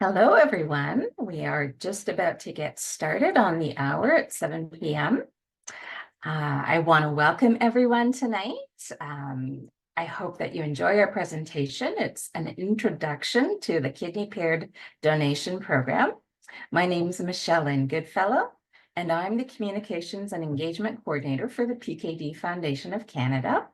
Hello, everyone. We are just about to get started on the hour at 7 p.m. I want to welcome everyone tonight. I hope that you enjoy our presentation. It's an introduction to the Kidney Paired Donation Program. My name is Michelle Goodfellow, and I'm the Communications and Engagement Coordinator for the PKD Foundation of Canada.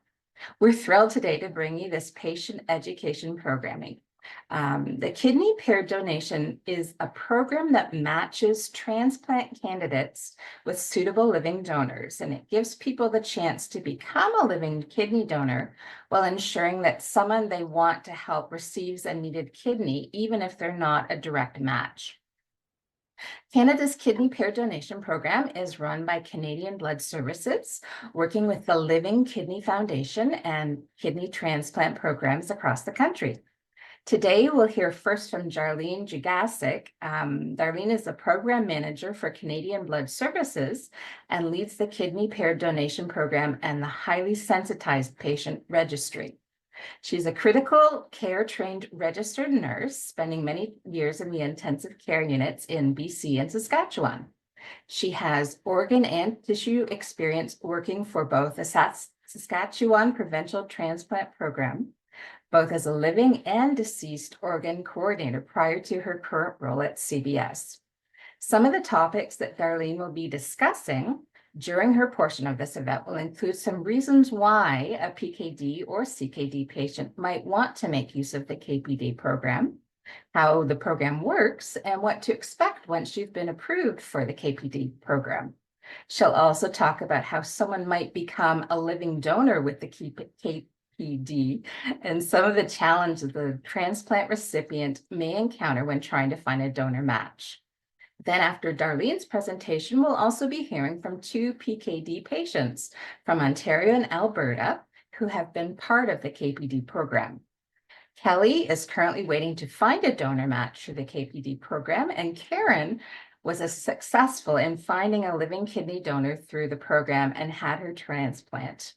We're thrilled today to bring you this patient education programming. The kidney paired donation is a program that matches transplant candidates with suitable living donors, and it gives people the chance to become a living kidney donor while ensuring that someone they want to help receives a needed kidney, even if they're not a direct match. Canada's Kidney Pair Donation Program is run by Canadian Blood Services, working with the Living Kidney Foundation and kidney transplant programs across the country. Today, we'll hear first from Darlene Jagusic. Darlene is the program manager for Canadian Blood Services and leads the Kidney Pair Donation Program and the highly sensitized patient registry. She's a critical care trained registered nurse, spending many years in the intensive care units in BC and Saskatchewan. She has organ and tissue experience working for both the Saskatchewan Provincial Transplant Program, both as a living and deceased organ coordinator prior to her current role at CBS. Some of the topics that Darlene will be discussing during her portion of this event will include some reasons why a PKD or CKD patient might want to make use of the KPD program, how the program works, and what to expect once you've been approved for the KPD program. She'll also talk about how someone might become a living donor with the KPD and some of the challenges the transplant recipient may encounter when trying to find a donor match. Then after Darlene's presentation, we'll also be hearing from two PKD patients from Ontario and Alberta who have been part of the KPD program. Kelly is currently waiting to find a donor match for the KPD program, and Karen was successful in finding a living kidney donor through the program and had her transplant.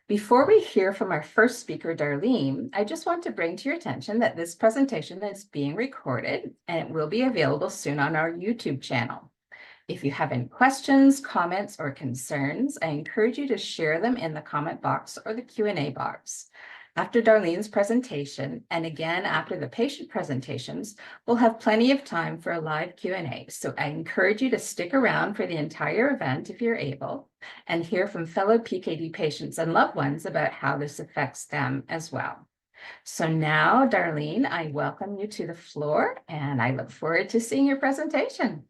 Before we hear from our first speaker, Darlene, I just want to bring to your attention that this presentation is being recorded and it will be available soon on our YouTube channel. If you have any questions, comments, or concerns, I encourage you to share them in the comment box or the Q&A box. After Darlene's presentation, and again after the patient presentations, we'll have plenty of time for a live Q&A. So I encourage you to stick around for the entire event if you're able, and hear from fellow PKD patients and loved ones about how this affects them as well. So now, Darlene, I welcome you to the floor, and I look forward to seeing your presentation.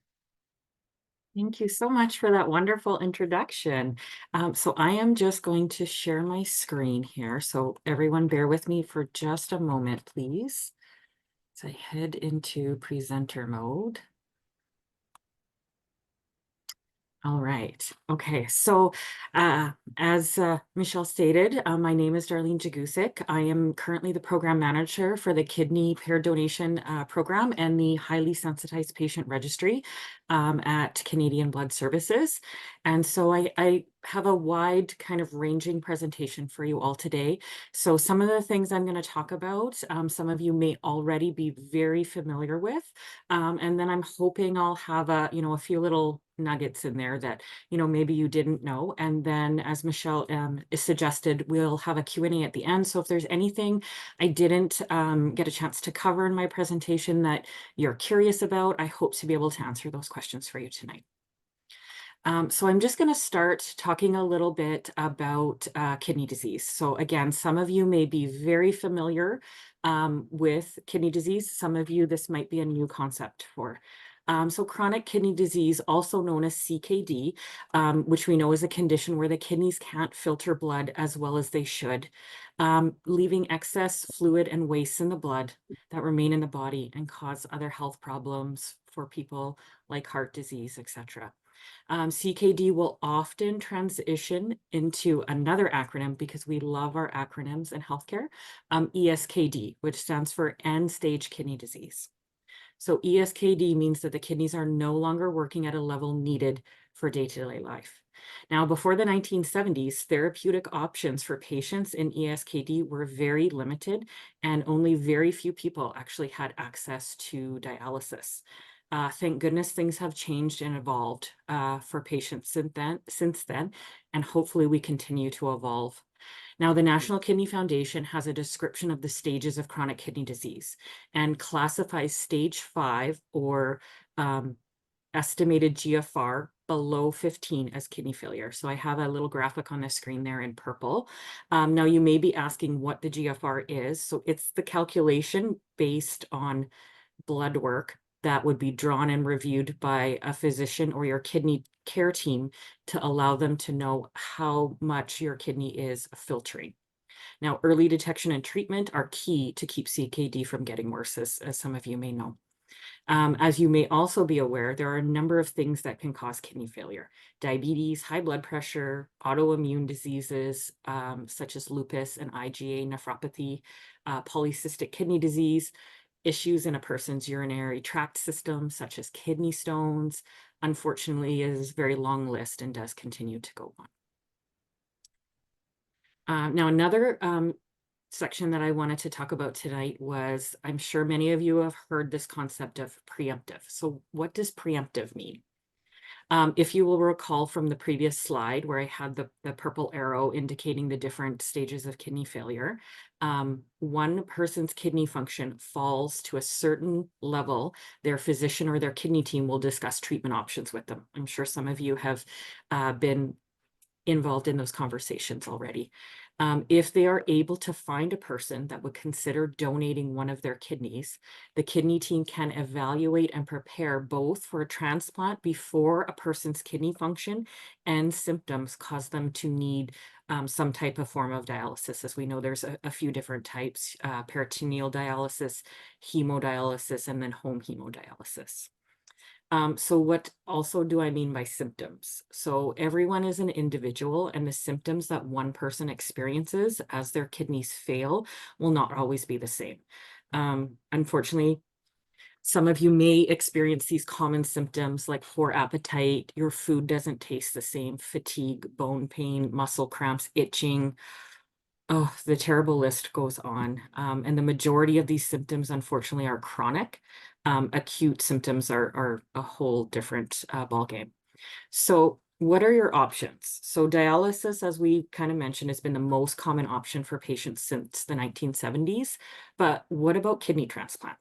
Thank you so much for that wonderful introduction. So I am just going to share my screen here. So everyone bear with me for just a moment, please. So I head into presenter mode. All right. Okay. So as Michelle stated, my name is Darlene Jagusic. I am currently the program manager for the Kidney Pair Donation Program and the Highly Sensitized Patient Registry at Canadian Blood Services. And so I have a wide kind of ranging presentation for you all today. So some of the things I'm going to talk about, some of you may already be very familiar with. And then I'm hoping I'll have a few little nuggets in there that, maybe you didn't know. And then as Michelle suggested, we'll have a Q&A at the end. So if there's anything I didn't get a chance to cover in my presentation that you're curious about, I hope to be able to answer those questions for you tonight. So I'm just going to start talking a little bit about kidney disease. So again, some of you may be very familiar with kidney disease. Some of you, this might be a new concept for. So chronic kidney disease, also known as CKD, which we know is a condition where the kidneys can't filter blood as well as they should, leaving excess fluid and waste in the blood that remain in the body and cause other health problems for people like heart disease, etc. CKD will often transition into another acronym because we love our acronyms in healthcare, ESKD, which stands for end-stage kidney disease. So ESKD means that the kidneys are no longer working at a level needed for day-to-day life. Now, before the 1970s, therapeutic options for patients in ESKD were very limited, and only very few people actually had access to dialysis. Thank goodness things have changed and evolved for patients since then, and hopefully we continue to evolve. Now, the National Kidney Foundation has a description of the stages of chronic kidney disease and classifies stage 5 or estimated GFR below 15 as kidney failure. So I have a little graphic on the screen there in purple. Now you may be asking what the GFR is. So it's the calculation based on blood work that would be drawn and reviewed by a physician or your kidney care team to allow them to know how much your kidney is filtering. Now, early detection and treatment are key to keep CKD from getting worse, as some of you may know. As you may also be aware, there are a number of things that can cause kidney failure: diabetes, high blood pressure, autoimmune diseases, such as lupus and IgA nephropathy, polycystic kidney disease, issues in a person's urinary tract system, such as kidney stones. Unfortunately, it is a very long list and does continue to go on. Now, another section that I wanted to talk about tonight was, I'm sure many of you have heard this concept of preemptive. So what does preemptive mean? If you will recall from the previous slide where I had the purple arrow indicating the different stages of kidney failure, one person's kidney function falls to a certain level, their physician or their kidney team will discuss treatment options with them. I'm sure some of you have been involved in those conversations already. If they are able to find a person that would consider donating one of their kidneys, the kidney team can evaluate and prepare both for a transplant before a person's kidney function and symptoms cause them to need some type of form of dialysis. As we know, there's a few different types: peritoneal dialysis, hemodialysis, and then home hemodialysis. So what also do I mean by symptoms? So everyone is an individual, and the symptoms that one person experiences as their kidneys fail will not always be the same. Unfortunately, some of you may experience these common symptoms like poor appetite, your food doesn't taste the same, fatigue, bone pain, muscle cramps, itching. Oh, the terrible list goes on. And the majority of these symptoms, unfortunately, are chronic. Acute symptoms are a whole different ballgame. So what are your options? So dialysis, as we kind of mentioned, has been the most common option for patients since the 1970s. But what about kidney transplant?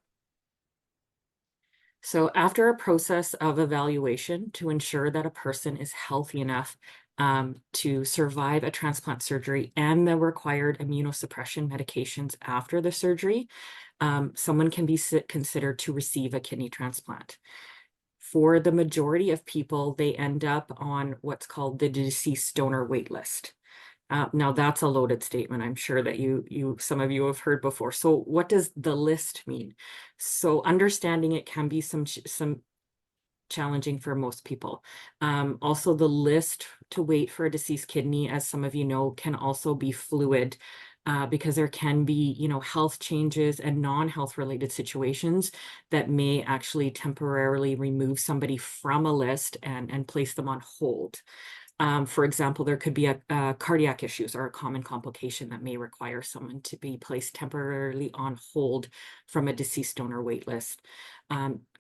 So after a process of evaluation to ensure that a person is healthy enough to survive a transplant surgery and the required immunosuppression medications after the surgery, someone can be considered to receive a kidney transplant. For the majority of people, they end up on what's called the deceased donor wait list. Now that's a loaded statement. I'm sure that some of you have heard before. So what does the list mean? So understanding it can be some challenging for most people. Also, the list to wait for a deceased kidney, as some of you know, can also be fluid because there can be, health changes and non-health related situations that may actually temporarily remove somebody from a list and place them on hold. For example, there could be a cardiac issues or a common complication that may require someone to be placed temporarily on hold from a deceased donor wait list.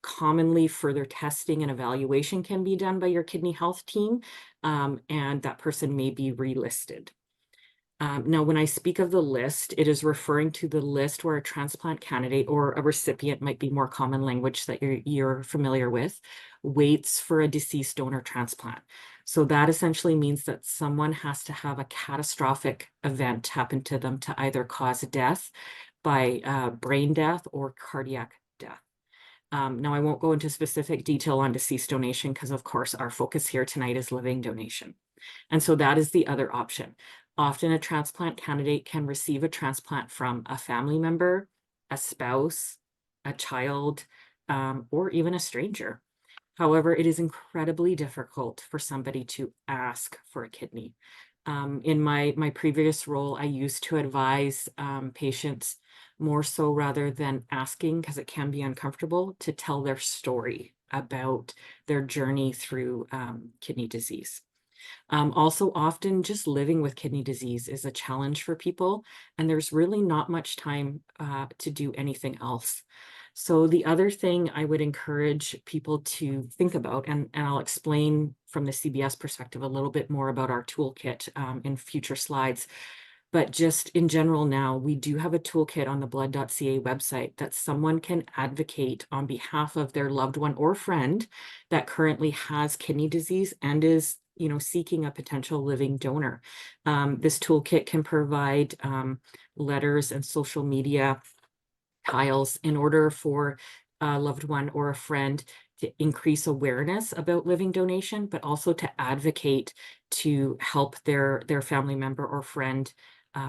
Commonly, further testing and evaluation can be done by your kidney health team, and that person may be relisted. Now, when I speak of the list, it is referring to the list where a transplant candidate or a recipient, might be more common language that you're familiar with, waits for a deceased donor transplant. So that essentially means that someone has to have a catastrophic event happen to them to either cause death by brain death or cardiac death. Now, I won't go into specific detail on deceased donation because, of course, our focus here tonight is living donation. And so that is the other option. Often a transplant candidate can receive a transplant from a family member, a spouse, a child, or even a stranger. However, it is incredibly difficult for somebody to ask for a kidney. In my previous role, I used to advise patients more so rather than asking, because it can be uncomfortable, to tell their story about their journey through kidney disease. Also, often just living with kidney disease is a challenge for people, and there's really not much time to do anything else. So the other thing I would encourage people to think about, and I'll explain from the CBS perspective a little bit more about our toolkit in future slides, but just in general now, we do have a toolkit on the blood.ca website that someone can advocate on behalf of their loved one or friend that currently has kidney disease and is seeking a potential living donor. This toolkit can provide letters and social media tiles in order for a loved one or a friend to increase awareness about living donation, but also to advocate to help their family member or friend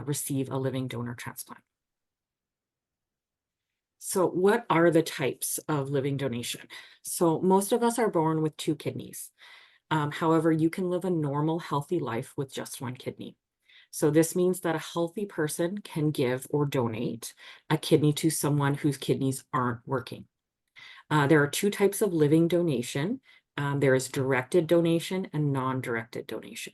receive a living donor transplant. So what are the types of living donation? So most of us are born with 2 kidneys. However, you can live a normal, healthy life with just 1 kidney. So this means that a healthy person can give or donate a kidney to someone whose kidneys aren't working. There are 2 types of living donation. There is directed donation and non-directed donation.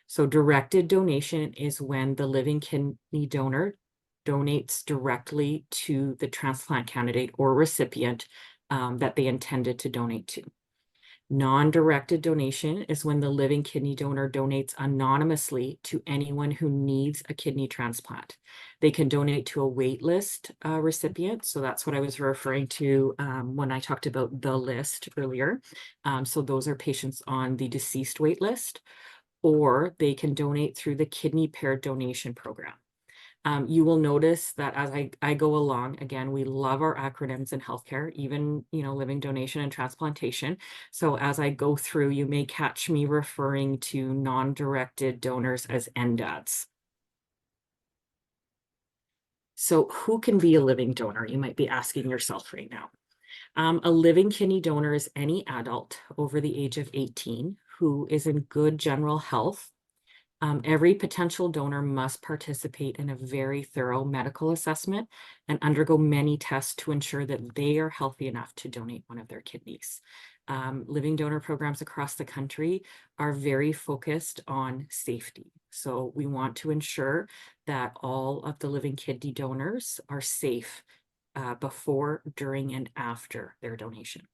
So directed donation is when the living kidney donor donates directly to the transplant candidate or recipient that they intended to donate to. Non-directed donation is when the living kidney donor donates anonymously to anyone who needs a kidney transplant. They can donate to a wait list recipient. So that's what I was referring to when I talked about the list earlier. So those are patients on the deceased wait list, or they can donate through the kidney paired donation program. You will notice that as I go along, again, we love our acronyms in healthcare, even, living donation and transplantation. So as I go through, you may catch me referring to non-directed donors as NDADs. So who can be a living donor? You might be asking yourself right now. A living kidney donor is any adult over the age of 18 who is in good general health. Every potential donor must participate in a very thorough medical assessment and undergo many tests to ensure that they are healthy enough to donate one of their kidneys. Living donor programs across the country are very focused on safety. So we want to ensure that all of the living kidney donors are safe before, during, and after their donation.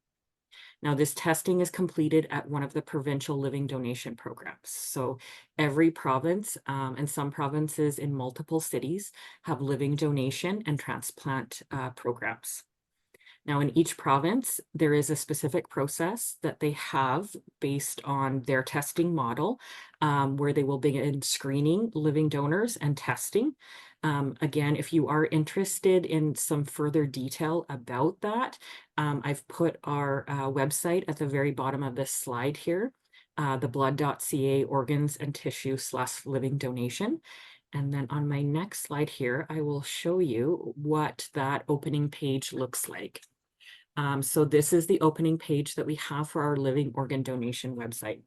Now, this testing is completed at one of the provincial living donation programs. So every province and some provinces in multiple cities have living donation and transplant programs. Now, in each province, there is a specific process that they have based on their testing model, where they will begin screening living donors and testing. Again, if you are interested in some further detail about that, I've put our website at the very bottom of this slide here, the blood.ca organs and tissue / living donation. And then on my next slide here, I will show you what that opening page looks like. So this is the opening page that we have for our living organ donation website.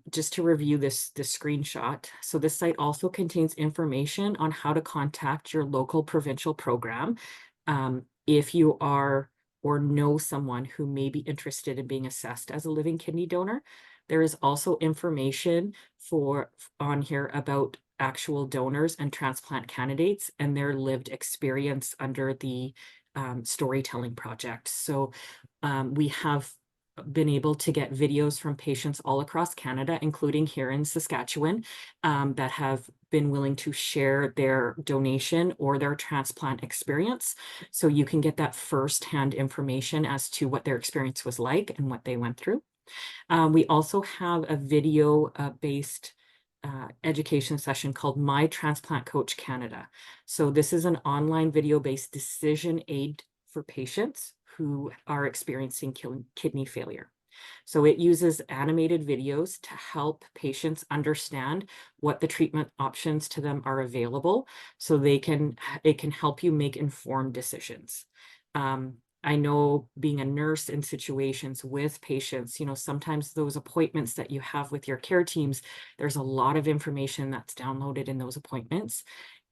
Just to review this screenshot. So this site also contains information on how to contact your local provincial program if you are or know someone who may be interested in being assessed as a living kidney donor. There is also information on here about actual donors and transplant candidates and their lived experience under the storytelling project. So we have been able to get videos from patients all across Canada, including here in Saskatchewan, that have been willing to share their donation or their transplant experience. So you can get that firsthand information as to what their experience was like and what they went through. We also have a video-based education session called My Transplant Coach Canada. So this is an online video-based decision aid for patients who are experiencing kidney failure. So it uses animated videos to help patients understand what the treatment options to them are available, so it can help you make informed decisions. I know being a nurse in situations with patients, sometimes those appointments that you have with your care teams, there's a lot of information that's downloaded in those appointments.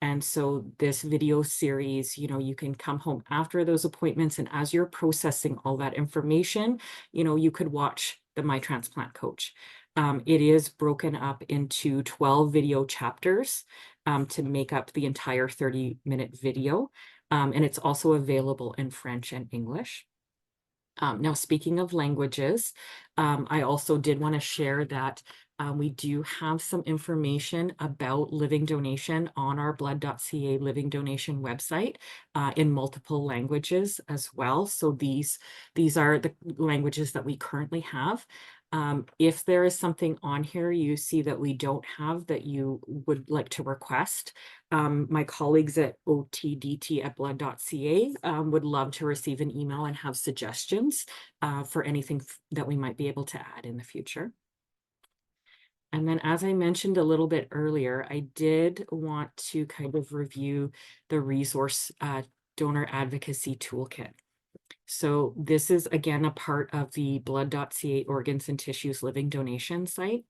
And so this video series, you can come home after those appointments, and as you're processing all that information, you could watch the My Transplant Coach. It is broken up into 12 video chapters to make up the entire 30-minute video. And it's also available in French and English. Now, speaking of languages, I also did want to share that we do have some information about living donation on our blood.ca living donation website in multiple languages as well. So these are the languages that we currently have. If there is something on here you see that we don't have that you would like to request, my colleagues at otdt@blood.ca would love to receive an email and have suggestions for anything that we might be able to add in the future. And then, as I mentioned a little bit earlier, I did want to kind of review the resource donor advocacy toolkit. So this is, again, a part of the blood.ca organs and tissues living donation site.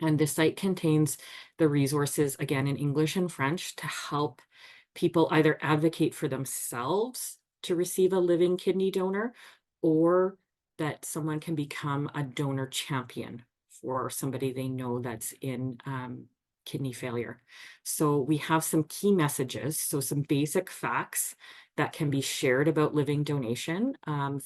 And this site contains the resources, again, in English and French, to help people either advocate for themselves to receive a living kidney donor, or that someone can become a donor champion for somebody they know that's in kidney failure. So we have some key messages, so some basic facts that can be shared about living donation on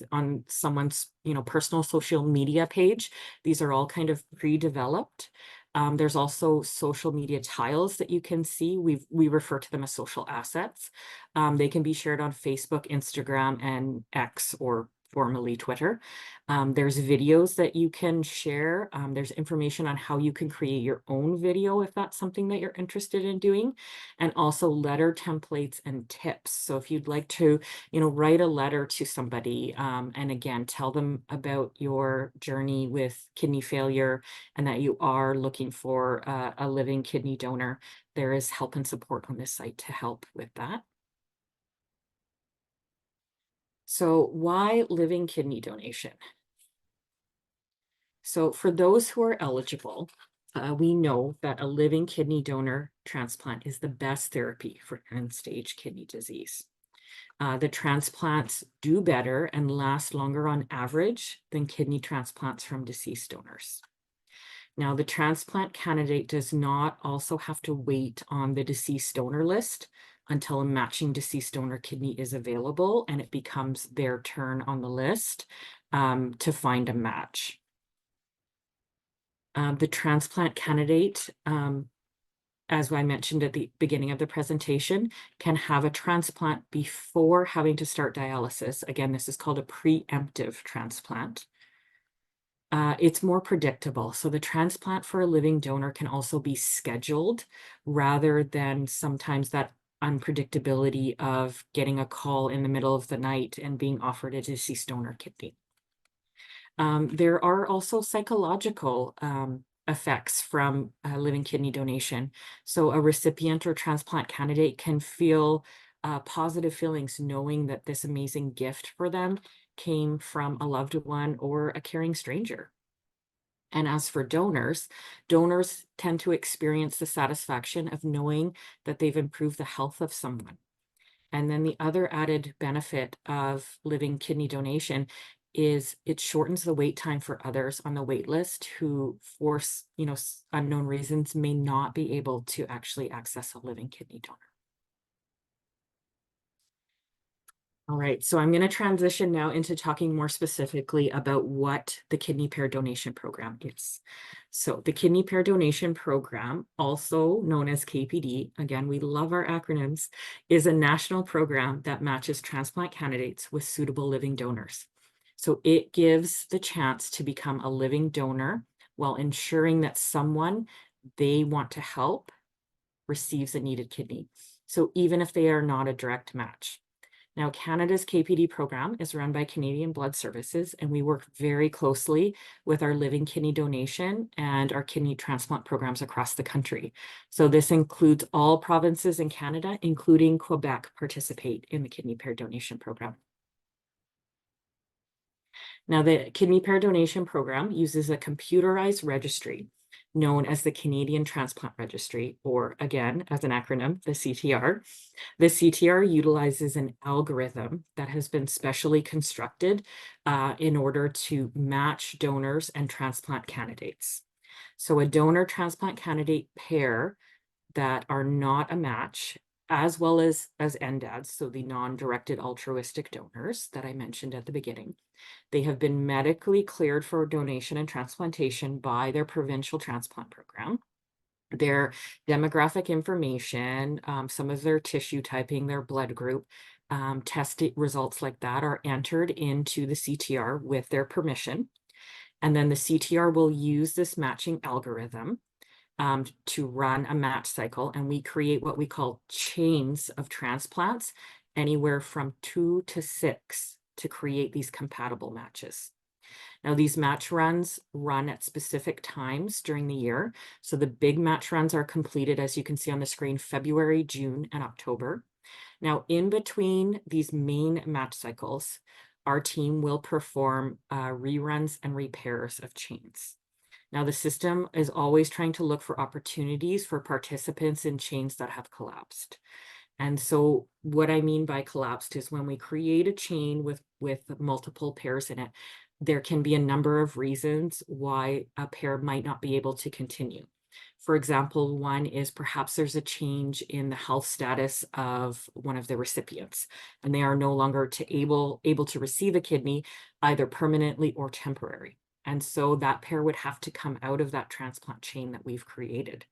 someone's personal social media page. These are all kind of pre-developed. There's also social media tiles that you can see. We refer to them as social assets. They can be shared on Facebook, Instagram, and X, or formerly Twitter. There's videos that you can share. There's information on how you can create your own video if that's something that you're interested in doing, and also letter templates and tips. So if you'd like to, write a letter to somebody, and again, tell them about your journey with kidney failure and that you are looking for a living kidney donor, there is help and support on this site to help with that. So why living kidney donation? So for those who are eligible, we know that a living kidney donor transplant is the best therapy for end-stage kidney disease. The transplants do better and last longer on average than kidney transplants from deceased donors. Now, the transplant candidate does not also have to wait on the deceased donor list until a matching deceased donor kidney is available and it becomes their turn on the list to find a match. The transplant candidate, as I mentioned at the beginning of the presentation, can have a transplant before having to start dialysis. Again, this is called a preemptive transplant. It's more predictable. So the transplant for a living donor can also be scheduled rather than sometimes that unpredictability of getting a call in the middle of the night and being offered a deceased donor kidney. There are also psychological effects from living kidney donation. So a recipient or transplant candidate can feel positive feelings knowing that this amazing gift for them came from a loved one or a caring stranger. And as for donors, donors tend to experience the satisfaction of knowing that they've improved the health of someone. And then the other added benefit of living kidney donation is it shortens the wait time for others on the wait list who, for unknown reasons, may not be able to actually access a living kidney donor. All right, so I'm going to transition now into talking more specifically about what the Kidney Pair Donation Program is. So the Kidney Pair Donation Program, also known as KPD, again, we love our acronyms, is a national program that matches transplant candidates with suitable living donors. So it gives the chance to become a living donor while ensuring that someone they want to help receives a needed kidney. So even if they are not a direct match. Now, Canada's KPD program is run by Canadian Blood Services, and we work very closely with our living kidney donation and our kidney transplant programs across the country. So this includes all provinces in Canada, including Quebec, participate in the Kidney Pair Donation Program. Now, the Kidney Pair Donation Program uses a computerized registry known as the Canadian Transplant Registry, or again, as an acronym, the CTR. The CTR utilizes an algorithm that has been specially constructed in order to match donors and transplant candidates. So a donor transplant candidate pair that are not a match, as well as NDADs, so the non-directed altruistic donors that I mentioned at the beginning. They have been medically cleared for donation and transplantation by their provincial transplant program. Their demographic information, some of their tissue typing, their blood group, test results like that are entered into the CTR with their permission. And then the CTR will use this matching algorithm to run a match cycle, and we create what we call chains of transplants, anywhere from 2 to 6, to create these compatible matches. Now, these match runs run at specific times during the year. So the big match runs are completed, as you can see on the screen, February, June, and October. Now, in between these main match cycles, our team will perform reruns and repairs of chains. Now, the system is always trying to look for opportunities for participants in chains that have collapsed. And so what I mean by collapsed is when we create a chain with multiple pairs in it, there can be a number of reasons why a pair might not be able to continue. For example, one is perhaps there's a change in the health status of one of the recipients, and they are no longer able to receive a kidney, either permanently or temporary. And so that pair would have to come out of that transplant chain that we've created.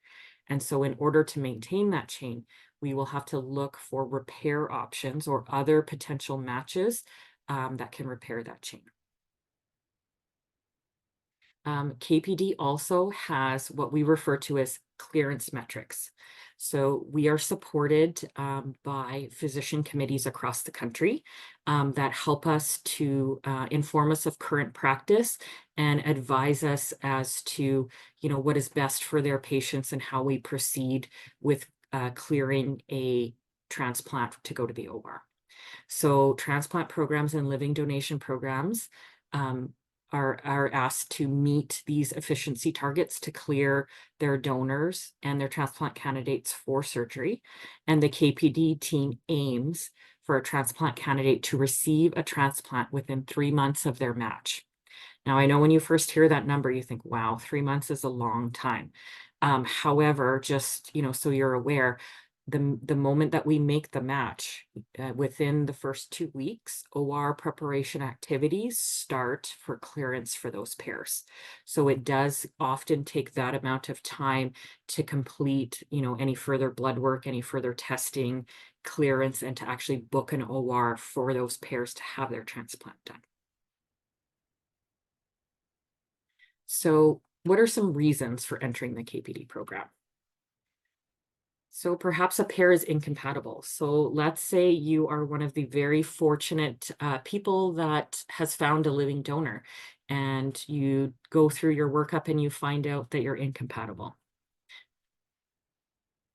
And so in order to maintain that chain, we will have to look for repair options or other potential matches that can repair that chain. KPD also has what we refer to as clearance metrics. So we are supported by physician committees across the country that help us to inform us of current practice and advise us as to, what is best for their patients and how we proceed with clearing a transplant to go to the OR. So transplant programs and living donation programs are asked to meet these efficiency targets to clear their donors and their transplant candidates for surgery. And the KPD team aims for a transplant candidate to receive a transplant within 3 months of their match. Now, I know when you first hear that number, you think, wow, 3 months is a long time. However, just, so you're aware, the moment that we make the match, within the first 2 weeks, OR preparation activities start for clearance for those pairs. So it does often take that amount of time to complete, any further blood work, any further testing, clearance, and to actually book an OR for those pairs to have their transplant done. So what are some reasons for entering the KPD program? So perhaps a pair is incompatible. So let's say you are one of the very fortunate people that has found a living donor, and you go through your workup and you find out that you're incompatible.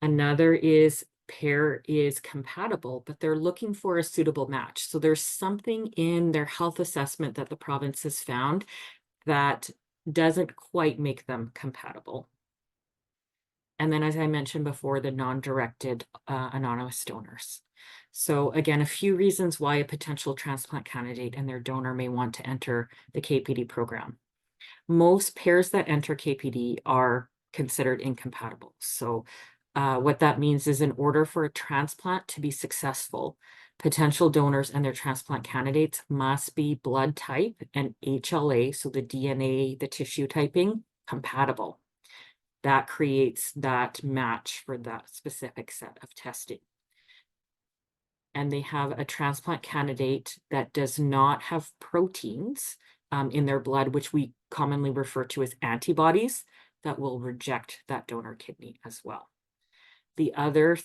Another is pair is compatible, but they're looking for a suitable match. So there's something in their health assessment that the province has found that doesn't quite make them compatible. And then, as I mentioned before, the non-directed anonymous donors. So again, a few reasons why a potential transplant candidate and their donor may want to enter the KPD program. Most pairs that enter KPD are considered incompatible. So what that means is, in order for a transplant to be successful, potential donors and their transplant candidates must be blood type and HLA, so the DNA, the tissue typing, compatible. That creates that match for that specific set of testing. And they have a transplant candidate that does not have proteins in their blood, which we commonly refer to as antibodies, that will reject that donor kidney as well. The other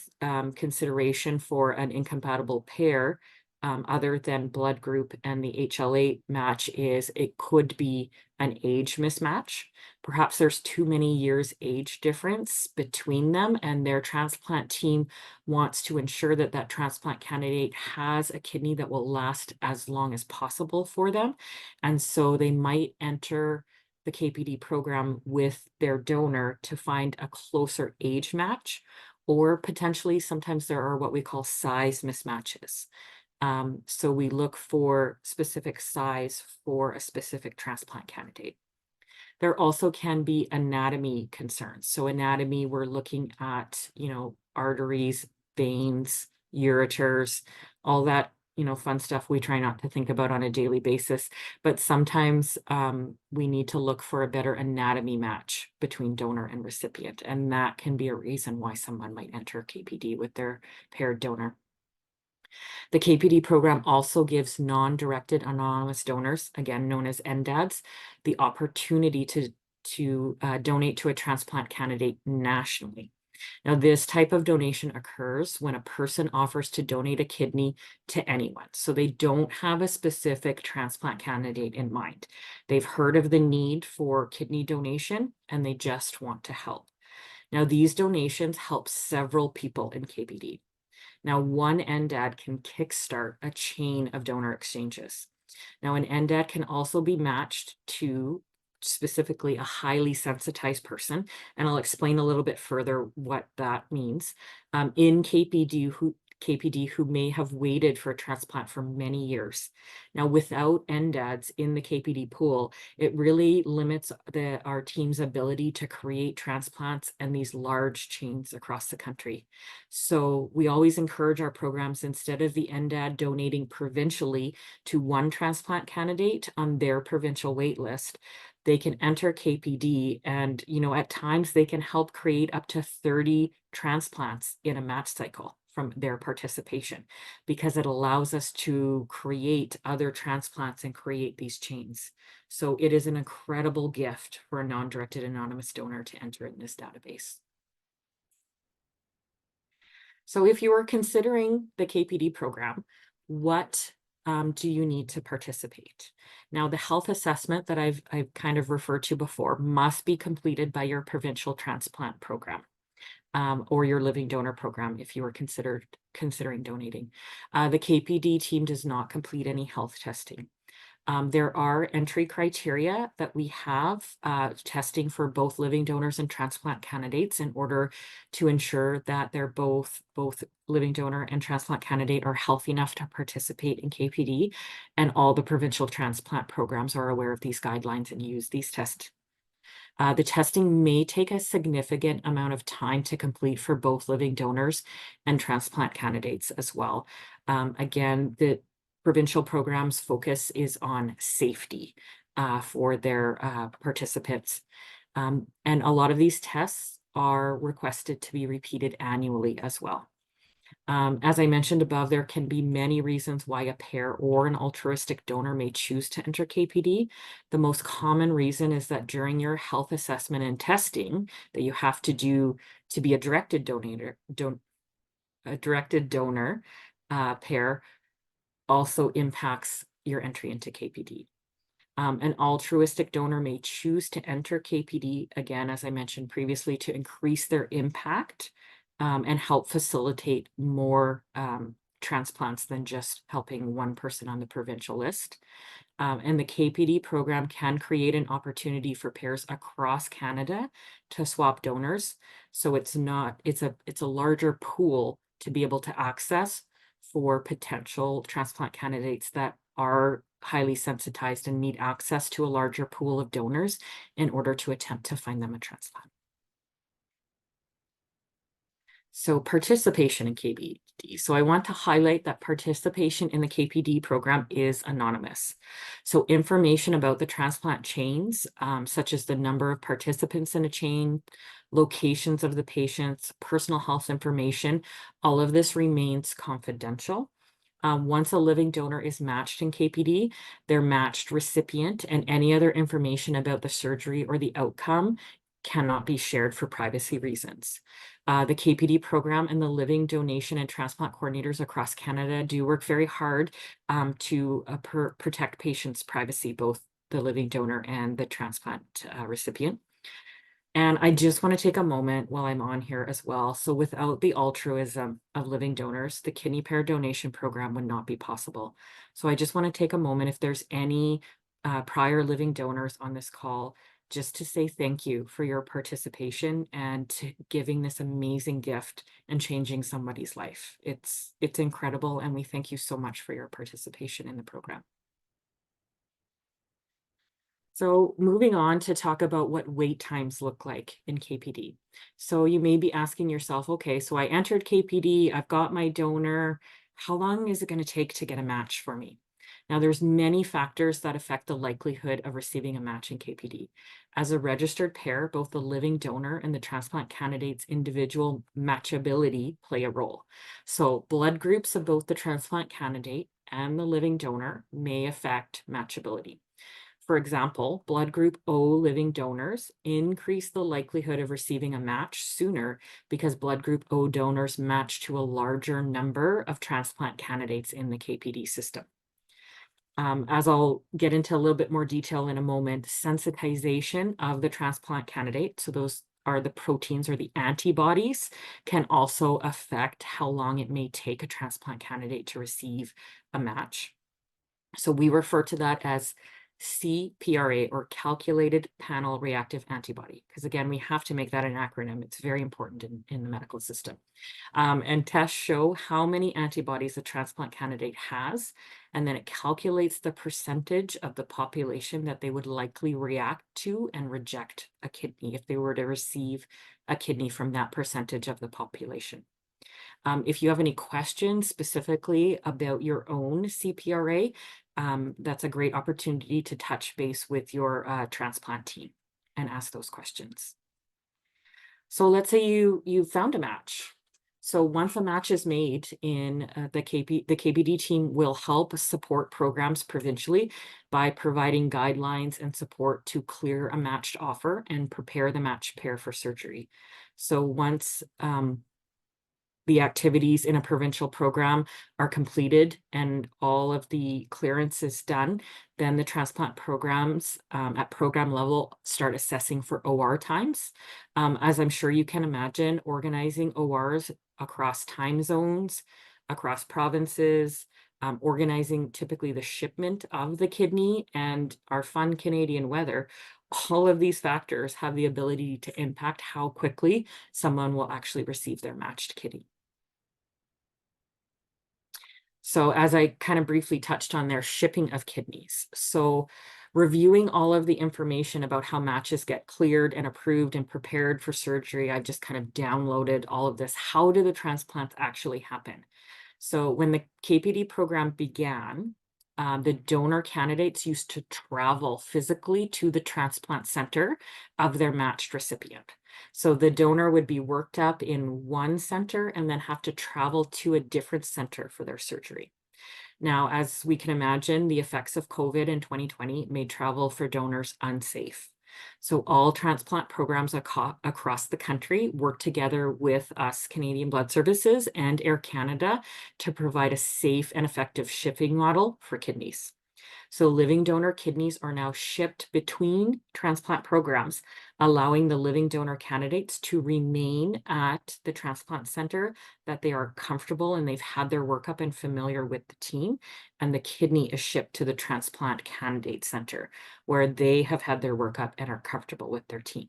consideration for an incompatible pair, other than blood group and the HLA match, is it could be an age mismatch. Perhaps there's too many years age difference between them, and their transplant team wants to ensure that that transplant candidate has a kidney that will last as long as possible for them. And so they might enter the KPD program with their donor to find a closer age match, or potentially sometimes there are what we call size mismatches. So we look for specific size for a specific transplant candidate. There also can be anatomy concerns. So anatomy, we're looking at, arteries, veins, ureters, all that, fun stuff we try not to think about on a daily basis. But sometimes we need to look for a better anatomy match between donor and recipient. And that can be a reason why someone might enter KPD with their paired donor. The KPD program also gives non-directed anonymous donors, again known as NDADs, the opportunity to donate to a transplant candidate nationally. Now, this type of donation occurs when a person offers to donate a kidney to anyone. So they don't have a specific transplant candidate in mind. They've heard of the need for kidney donation and they just want to help. Now, these donations help several people in KPD. Now, one NDAD can kickstart a chain of donor exchanges. Now, an NDAD can also be matched to specifically a highly sensitized person, and I'll explain a little bit further what that means. In KPD who may have waited for a transplant for many years. Now, without NDADs in the KPD pool, it really limits our team's ability to create transplants and these large chains across the country. So we always encourage our programs, instead of the NDAD donating provincially to one transplant candidate on their provincial wait list, they can enter KPD and, at times they can help create up to 30 transplants in a match cycle from their participation, because it allows us to create other transplants and create these chains. So it is an incredible gift for a non-directed anonymous donor to enter in this database. So if you are considering the KPD program, what do you need to participate? Now, the health assessment that I've kind of referred to before must be completed by your provincial transplant program. Or your living donor program if you are considering donating. The KPD team does not complete any health testing. There are entry criteria that we have testing for both living donors and transplant candidates in order to ensure that they're both living donor and transplant candidate are healthy enough to participate in KPD, and all the provincial transplant programs are aware of these guidelines and use these tests. The testing may take a significant amount of time to complete for both living donors and transplant candidates as well. Again, the provincial programs focus is on safety for their participants. And a lot of these tests are requested to be repeated annually as well. As I mentioned above, there can be many reasons why a pair or an altruistic donor may choose to enter KPD. The most common reason is that during your health assessment and testing that you have to do to be a directed donor pair also impacts your entry into KPD. An altruistic donor may choose to enter KPD, again, as I mentioned previously, to increase their impact and help facilitate more transplants than just helping one person on the provincial list. And the KPD program can create an opportunity for pairs across Canada to swap donors. So it's a larger pool to be able to access for potential transplant candidates that are highly sensitized and need access to a larger pool of donors in order to attempt to find them a transplant. So participation in KPD. So I want to highlight that participation in the KPD program is anonymous. So information about the transplant chains, such as the number of participants in a chain, locations of the patients, personal health information, all of this remains confidential. Once a living donor is matched in KPD, their matched recipient and any other information about the surgery or the outcome cannot be shared for privacy reasons. The KPD program and the living donation and transplant coordinators across Canada do work very hard to protect patients' privacy, both the living donor and the transplant recipient. And I just want to take a moment while I'm on here as well. So without the altruism of living donors, the kidney pair donation program would not be possible. So I just want to take a moment, if there's any prior living donors on this call, just to say thank you for your participation and to giving this amazing gift and changing somebody's life. It's incredible, and we thank you so much for your participation in the program. So moving on to talk about what wait times look like in KPD. So you may be asking yourself, okay, so I entered KPD, I've got my donor. How long is it going to take to get a match for me? Now, there's many factors that affect the likelihood of receiving a match in KPD. As a registered pair, both the living donor and the transplant candidate's individual matchability play a role. So blood groups of both the transplant candidate and the living donor may affect matchability. For example, blood group O living donors increase the likelihood of receiving a match sooner because blood group O donors match to a larger number of transplant candidates in the KPD system. As I'll get into a little bit more detail in a moment, sensitization of the transplant candidate, so those are the proteins or the antibodies, can also affect how long it may take a transplant candidate to receive a match. So we refer to that as CPRA, or calculated panel reactive antibody, because again, we have to make that an acronym. It's very important in the medical system. And tests show how many antibodies a transplant candidate has, and then it calculates the percentage of the population that they would likely react to and reject a kidney if they were to receive a kidney from that percentage of the population. If you have any questions specifically about your own CPRA, that's a great opportunity to touch base with your transplant team and ask those questions. So let's say you found a match. So once a match is made in the KPD team will help support programs provincially by providing guidelines and support to clear a matched offer and prepare the matched pair for surgery. So once the activities in a provincial program are completed and all of the clearance is done, then the transplant programs at program level start assessing for OR times. As I'm sure you can imagine, organizing ORs across time zones, across provinces, organizing typically the shipment of the kidney and our fun Canadian weather, all of these factors have the ability to impact how quickly someone will actually receive their matched kidney. So as I kind of briefly touched on their shipping of kidneys. So reviewing all of the information about how matches get cleared and approved and prepared for surgery, I've just kind of downloaded all of this. How do the transplants actually happen? So when the KPD program began, the donor candidates used to travel physically to the transplant center of their matched recipient. So the donor would be worked up in one center and then have to travel to a different center for their surgery. Now, as we can imagine, the effects of COVID in 2020 made travel for donors unsafe. So all transplant programs across the country work together with us, Canadian Blood Services and Air Canada, to provide a safe and effective shipping model for kidneys. So living donor kidneys are now shipped between transplant programs, allowing the living donor candidates to remain at the transplant center that they are comfortable and they've had their workup and familiar with the team. And the kidney is shipped to the transplant candidate center where they have had their workup and are comfortable with their team.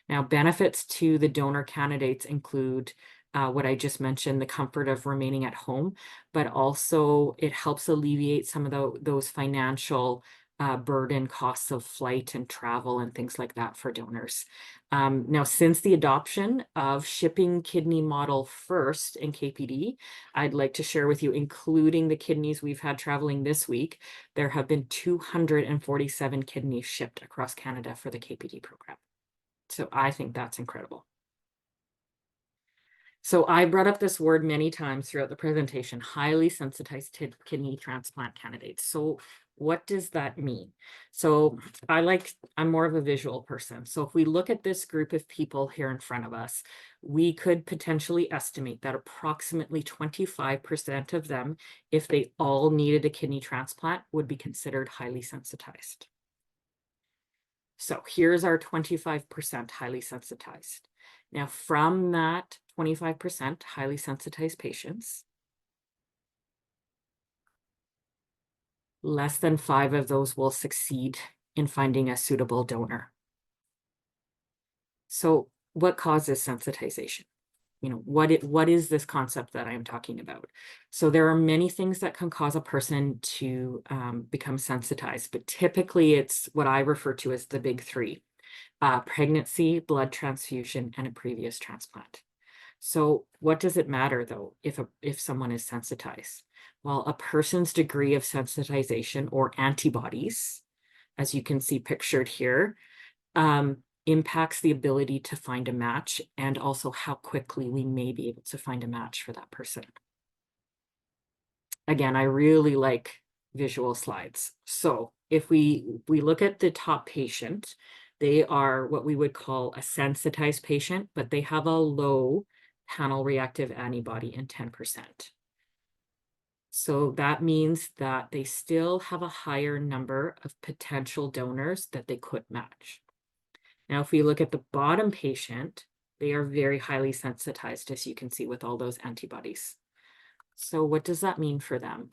Now, benefits to the donor candidates include what I just mentioned, the comfort of remaining at home, but also it helps alleviate some of those financial burden costs of flight and travel and things like that for donors. Now, since the adoption of shipping kidney model first in KPD, I'd like to share with you, including the kidneys we've had traveling this week, there have been 247 kidneys shipped across Canada for the KPD program. So I think that's incredible. So I brought up this word many times throughout the presentation, highly sensitized kidney transplant candidates. So what does that mean? So I'm more of a visual person. So if we look at this group of people here in front of us, we could potentially estimate that approximately 25% of them, if they all needed a kidney transplant, would be considered highly sensitized. So here's our 25% highly sensitized. Now, from that 25% highly sensitized patients, less than 5 of those will succeed in finding a suitable donor. So what causes sensitization? You know, what is this concept that I'm talking about? So there are many things that can cause a person to become sensitized, but typically it's what I refer to as the big three: pregnancy, blood transfusion, and a previous transplant. So what does it matter though if someone is sensitized? Well, a person's degree of sensitization or antibodies, as you can see pictured here, impacts the ability to find a match and also how quickly we may be able to find a match for that person. Again, I really like visual slides. So if we look at the top patient, they are what we would call a sensitized patient, but they have a low panel reactive antibody in 10%. So that means that they still have a higher number of potential donors that they could match. Now, if we look at the bottom patient, they are very highly sensitized, as you can see with all those antibodies. So what does that mean for them?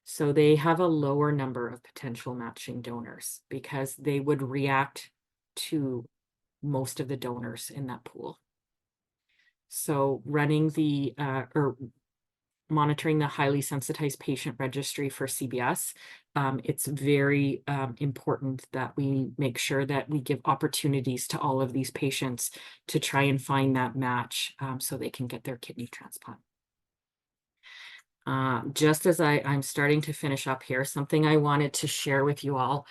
So they have a lower number of potential matching donors because they would react to most of the donors in that pool. So running the, or monitoring the highly sensitized patient registry for CBS, it's very important that we make sure that we give opportunities to all of these patients to try and find that match so they can get their kidney transplant. Just as I'm starting to finish up here, something I wanted to share with you all.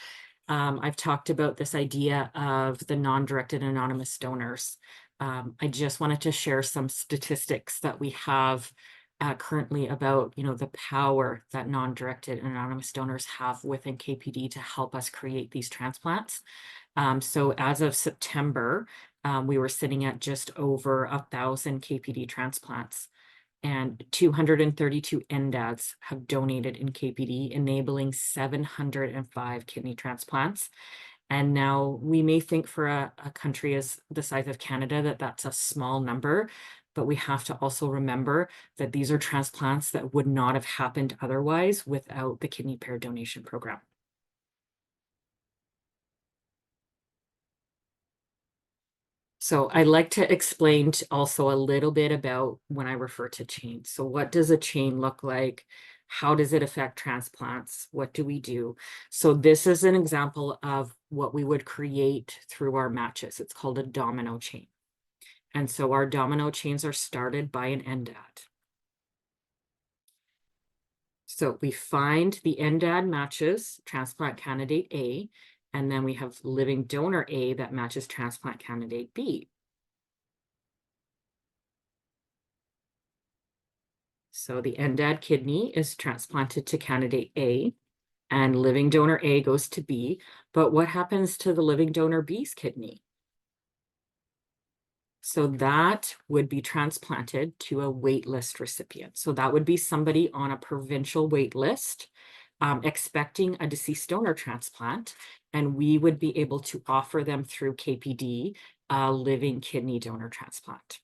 I've talked about this idea of the non-directed anonymous donors. I just wanted to share some statistics that we have currently about, you know, the power that non-directed anonymous donors have within KPD to help us create these transplants. So as of September, we were sitting at just over 1,000 KPD transplants, and 232 NDADs have donated in KPD, enabling 705 kidney transplants. And now we may think for a country as the size of Canada that that's a small number, but we have to also remember that these are transplants that would not have happened otherwise without the kidney pair donation program. So I'd like to explain also a little bit about when I refer to chain. So what does a chain look like? How does it affect transplants? What do we do? So this is an example of what we would create through our matches. It's called a domino chain. And so our domino chains are started by an NDAD. So we find the NDAD matches transplant candidate A, and then we have living donor A that matches transplant candidate B. So the NDAD kidney is transplanted to candidate A, and living donor A goes to B. But what happens to the living donor B's kidney? So that would be transplanted to a wait list recipient. So that would be somebody on a provincial wait list expecting a deceased donor transplant, and we would be able to offer them through KPD a living kidney donor transplant.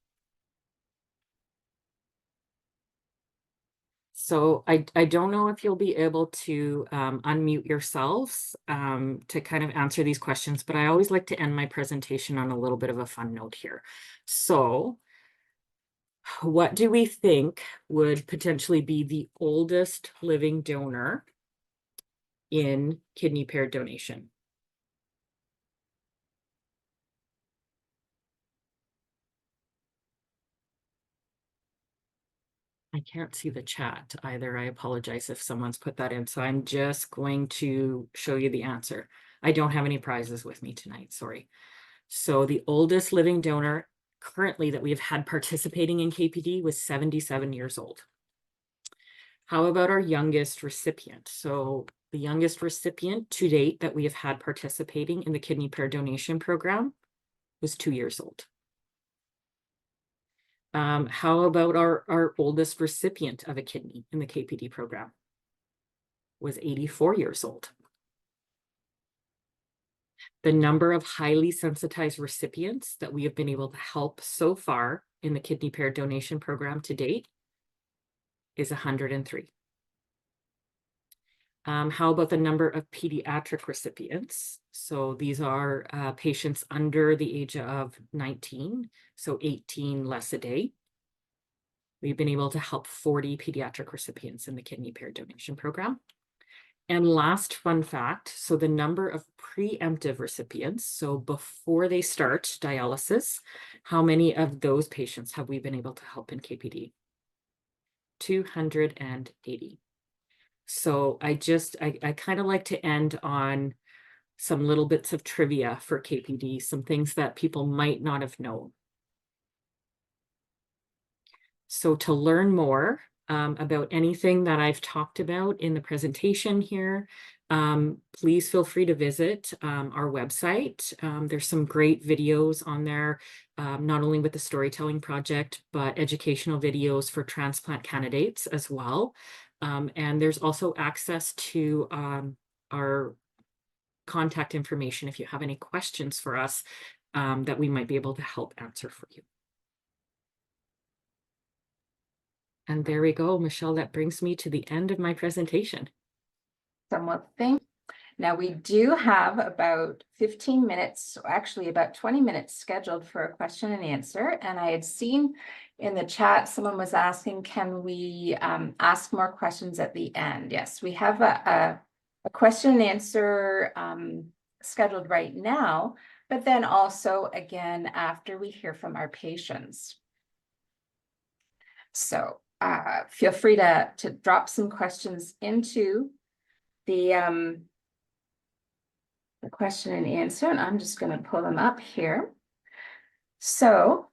So I don't know if you'll be able to unmute yourselves to kind of answer these questions, but I always like to end my presentation on a little bit of a fun note here. So what do we think would potentially be the oldest living donor in kidney pair donation? I can't see the chat either. I apologize if someone's put that in. So I'm just going to show you the answer. I don't have any prizes with me tonight, sorry. So the oldest living donor currently that we have had participating in KPD was 77 years old. How about our youngest recipient? So the youngest recipient to date that we have had participating in the kidney pair donation program was 2 years old. How about our oldest recipient of a kidney in the KPD program? Was 84 years old. The number of highly sensitized recipients that we have been able to help so far in the kidney pair donation program to date is 103. How about the number of pediatric recipients? So these are patients under the age of 19, so 18 less a day. We've been able to help 40 pediatric recipients in the kidney pair donation program. And last fun fact, so the number of preemptive recipients, so before they start dialysis, how many of those patients have we been able to help in KPD? 280. So I kind of like to end on some little bits of trivia for KPD, some things that people might not have known. So to learn more about anything that I've talked about in the presentation here, please feel free to visit our website. There's some great videos on there, not only with the Storytelling Project, but educational videos for transplant candidates as well. And there's also access to our contact information if you have any questions for us that we might be able to help answer for you. And there we go, Michelle, that brings me to the end of my presentation. Somewhat thing. Now we do have about 15 minutes, actually about 20 minutes scheduled for a question and answer. And I had seen in the chat, someone was asking, can we ask more questions at the end? Yes, we have a question and answer scheduled right now, but then also again, after we hear from our patients. So feel free to drop some questions into the question and answer, and I'm just going to pull them up here. So,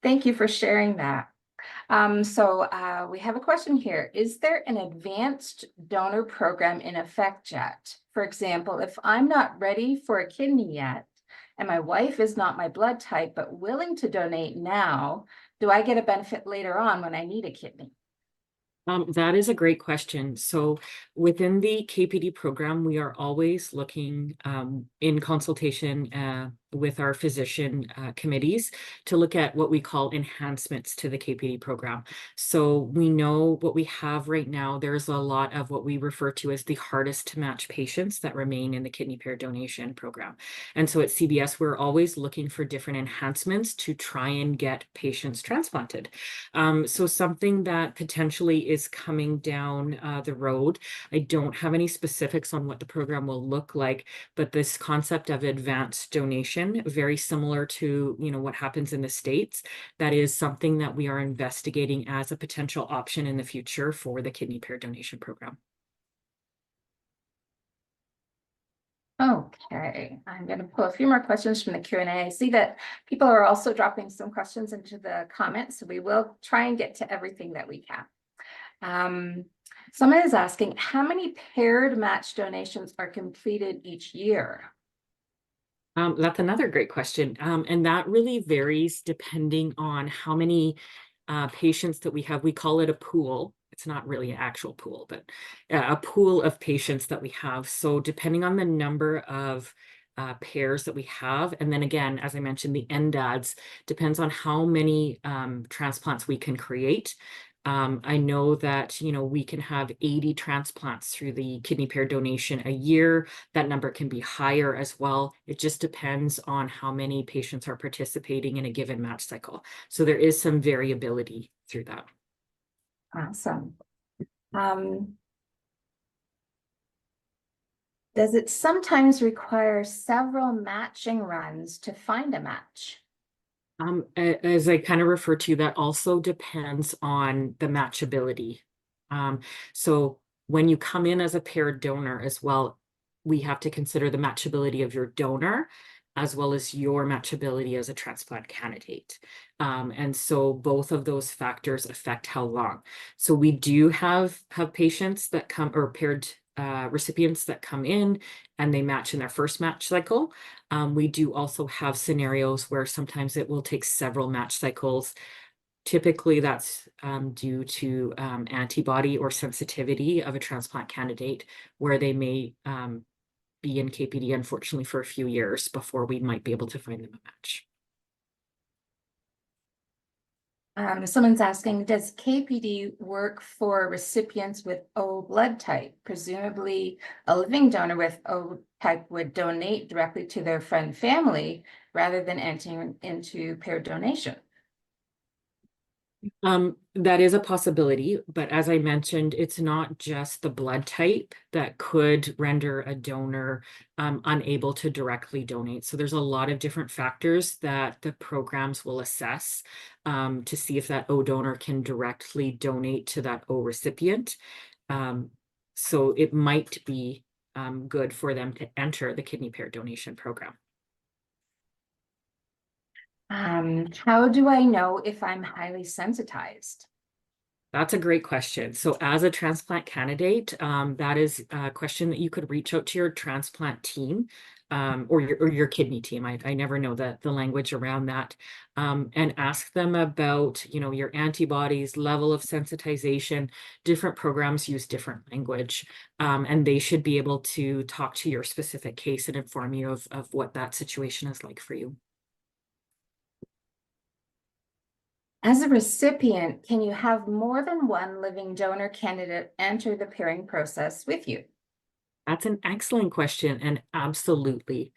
thank you for sharing that. We have a question here. Is there an advanced donor program in effect yet? For example, if I'm not ready for a kidney yet, and my wife is not my blood type, but willing to donate now, do I get a benefit later on when I need a kidney? That is a great question. So within the KPD program, we are always looking in consultation with our physician committees to look at what we call enhancements to the KPD program. So we know what we have right now. There's a lot of what we refer to as the hardest to match patients that remain in the kidney pair donation program. And so at CBS, we're always looking for different enhancements to try and get patients transplanted. So something that potentially is coming down the road. I don't have any specifics on what the program will look like, but this concept of advanced donation, very similar to what happens in the States, that is something that we are investigating as a potential option in the future for the kidney pair donation program. Okay, I'm going to pull a few more questions from the Q&A. I see that people are also dropping some questions into the comments, so we will try and get to everything that we can. Someone is asking, how many paired match donations are completed each year? That's another great question. And that really varies depending on how many patients that we have. We call it a pool. It's not really an actual pool, but a pool of patients that we have. So depending on the number of pairs that we have, and then again, as I mentioned, the NDADs depends on how many transplants we can create. I know that, we can have 80 transplants through the kidney pair donation a year. That number can be higher as well. It just depends on how many patients are participating in a given match cycle. So there is some variability through that. Awesome. Does it sometimes require several matching runs to find a match? As I kind of refer to, that also depends on the matchability. So when you come in as a paired donor as well, we have to consider the matchability of your donor as well as your matchability as a transplant candidate. And so both of those factors affect how long. So we do have patients that come, or paired recipients that come in and they match in their first match cycle. We do also have scenarios where sometimes it will take several match cycles. Typically that's due to antibody or sensitivity of a transplant candidate, where they may be in KPD, unfortunately, for a few years before we might be able to find them a match. Someone's asking, does KPD work for recipients with O blood type? Presumably, a living donor with O type would donate directly to their friend family rather than entering into paired donation. That is a possibility, but as I mentioned, it's not just the blood type that could render a donor unable to directly donate. So there's a lot of different factors that the programs will assess to see if that O donor can directly donate to that O recipient. So it might be good for them to enter the kidney pair donation program. How do I know if I'm highly sensitized? That's a great question. So as a transplant candidate, that is a question that you could reach out to your transplant team or your kidney team. I never know the language around that. And ask them about, your antibodies, level of sensitization. Different programs use different language. And they should be able to talk to your specific case and inform you of what that situation is like for you. As a recipient, can you have more than one living donor candidate enter the pairing process with you? That's an excellent question, and absolutely.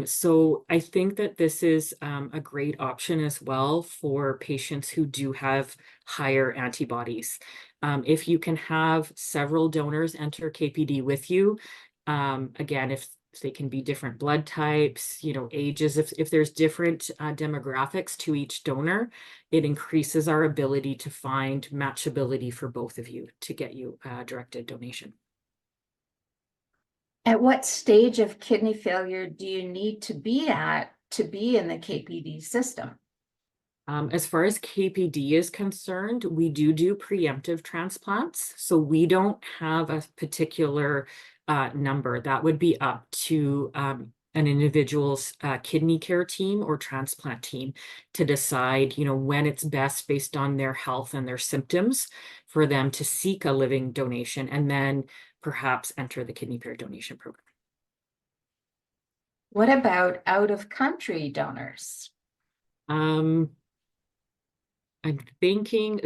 So I think that this is a great option as well for patients who do have higher antibodies. If you can have several donors enter KPD with you, again, if they can be different blood types, ages, if there's different demographics to each donor, it increases our ability to find matchability for both of you to get you a directed donation. At what stage of kidney failure do you need to be at to be in the KPD system? As far as KPD is concerned, we do preemptive transplants. So we don't have a particular number. That would be up to an individual's kidney care team or transplant team to decide, when it's best based on their health and their symptoms for them to seek a living donation and then perhaps enter the kidney pair donation program. What about out-of-country donors? I'm thinking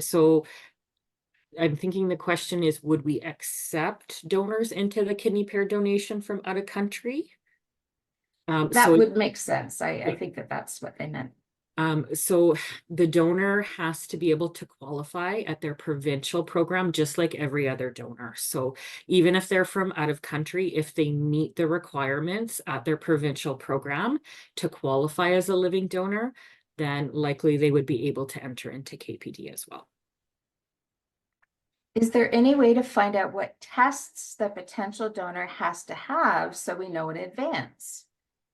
the question is, would we accept donors into the kidney pair donation from out of country? That would make sense. I think that's what they meant. So the donor has to be able to qualify at their provincial program, just like every other donor. So even if they're from out of country, if they meet the requirements at their provincial program to qualify as a living donor, then likely they would be able to enter into KPD as well. Is there any way to find out what tests the potential donor has to have so we know in advance?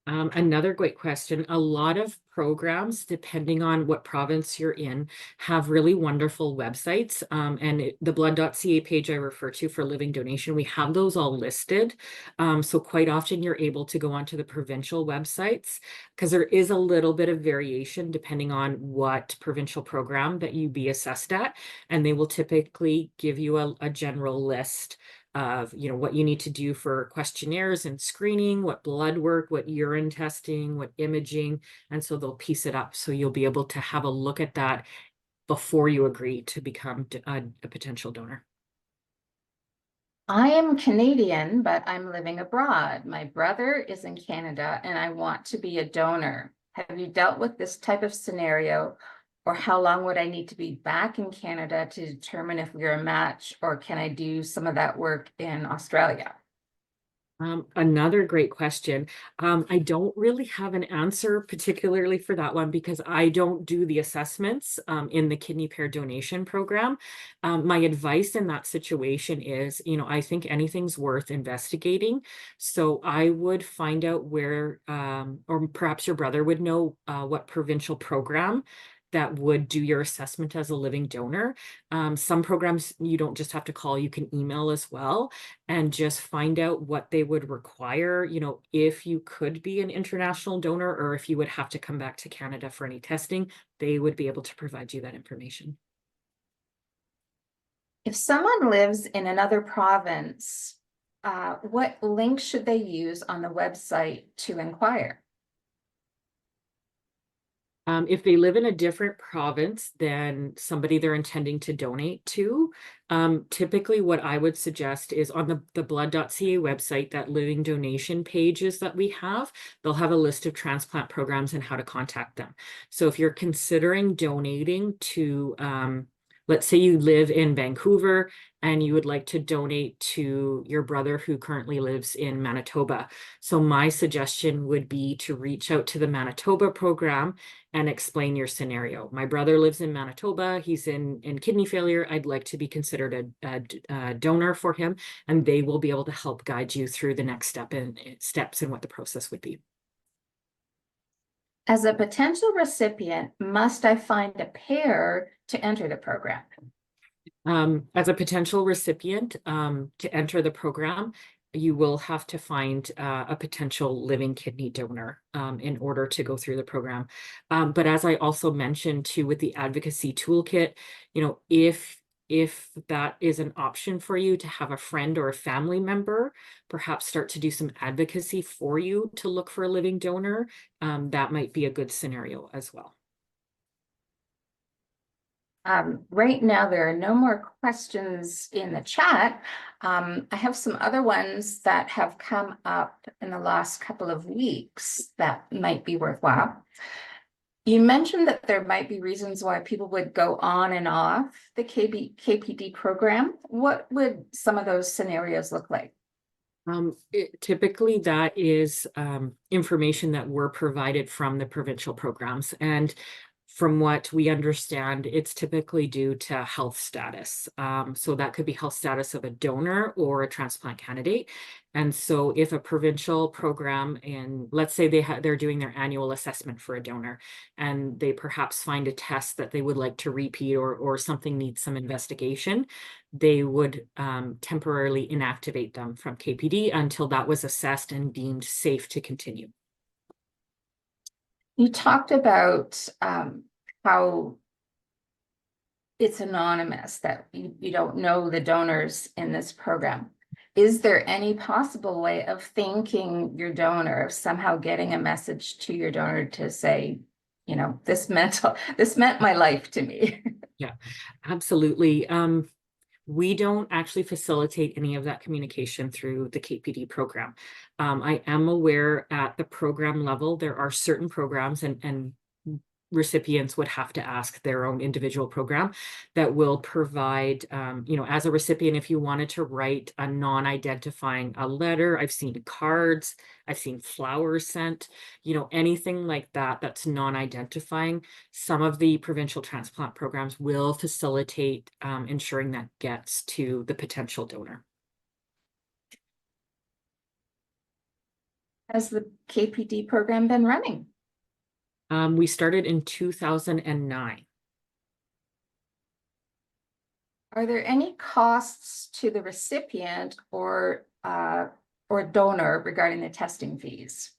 Another great question. A lot of programs, depending on what province you're in, have really wonderful websites. And the blood.ca page I refer to for living donation, we have those all listed. So quite often you're able to go onto the provincial websites because there is a little bit of variation depending on what provincial program that you be assessed at. And they will typically give you a general list of what you need to do for questionnaires and screening, what blood work, what urine testing, what imaging, and so they'll piece it up so you'll be able to have a look at that before you agree to become a potential donor. I am Canadian, but I'm living abroad. My brother is in Canada and I want to be a donor. Have you dealt with this type of scenario? Or how long would I need to be back in Canada to determine if we're a match, or can I do some of that work in Australia? Another great question. I don't really have an answer particularly for that one because I don't do the assessments in the kidney pair donation program. My advice in that situation is, I think anything's worth investigating. So I would find out where, or perhaps your brother would know what provincial program that would do your assessment as a living donor. Some programs you don't just have to call, you can email as well and just find out what they would require, if you could be an international donor or if you would have to come back to Canada for any testing, they would be able to provide you that information. If someone lives in another province, what link should they use on the website to inquire? If they live in a different province than somebody they're intending to donate to, typically what I would suggest is on the blood.ca website, that living donation pages that we have, they'll have a list of transplant programs and how to contact them. So if you're considering donating to, let's say you live in Vancouver and you would like to donate to your brother who currently lives in Manitoba. So my suggestion would be to reach out to the Manitoba program and explain your scenario. My brother lives in Manitoba. He's in kidney failure. I'd like to be considered a donor for him, and they will be able to help guide you through the next steps and what the process would be. As a potential recipient, must I find a pair to enter the program? As a potential recipient, to enter the program, you will have to find a potential living kidney donor in order to go through the program. But as I also mentioned too, with the advocacy toolkit, if that is an option for you to have a friend or a family member, perhaps start to do some advocacy for you to look for a living donor, that might be a good scenario as well. Right now, there are no more questions in the chat. I have some other ones that have come up in the last couple of weeks that might be worthwhile. You mentioned that there might be reasons why people would go on and off the KPD program. What would some of those scenarios look like? Typically that is information that were provided from the provincial programs, and from what we understand, it's typically due to health status. So that could be health status of a donor or a transplant candidate. And so if a provincial program, and let's say they're doing their annual assessment for a donor, and they perhaps find a test that they would like to repeat, or something needs some investigation, they would temporarily inactivate them from KPD until that was assessed and deemed safe to continue. You talked about how it's anonymous, that you don't know the donors in this program. Is there any possible way of thanking your donor, of somehow getting a message to your donor to say, this meant my life to me? Yeah, absolutely. We don't actually facilitate any of that communication through the KPD program. I am aware at the program level, there are certain programs, and recipients would have to ask their own individual program that will provide, as a recipient, if you wanted to write a non-identifying a letter, I've seen cards, I've seen flowers sent, anything like that that's non-identifying. Some of the provincial transplant programs will facilitate ensuring that gets to the potential donor. Has the KPD program been running? We started in 2009. Are there any costs to the recipient or donor regarding the testing fees?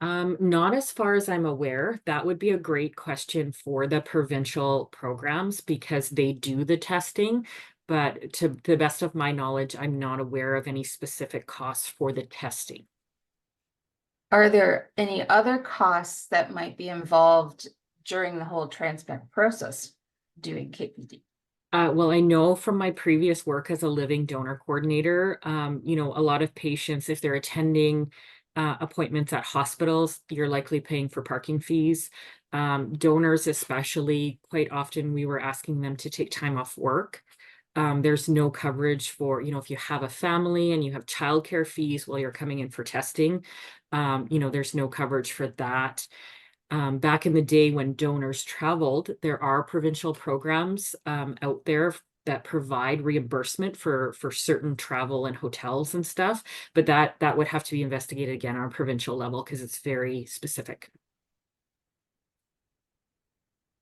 Not as far as I'm aware. That would be a great question for the provincial programs because they do the testing. But to the best of my knowledge, I'm not aware of any specific costs for the testing. Are there any other costs that might be involved during the whole transplant process doing KPD? Well, I know from my previous work as a living donor coordinator, a lot of patients, if they're attending appointments at hospitals, you're likely paying for parking fees. Donors especially, quite often we were asking them to take time off work. There's no coverage for, if you have a family and you have childcare fees while you're coming in for testing, there's no coverage for that. Back in the day when donors traveled, there are provincial programs out there that provide reimbursement for certain travel and hotels and stuff, but that would have to be investigated again on a provincial level because it's very specific.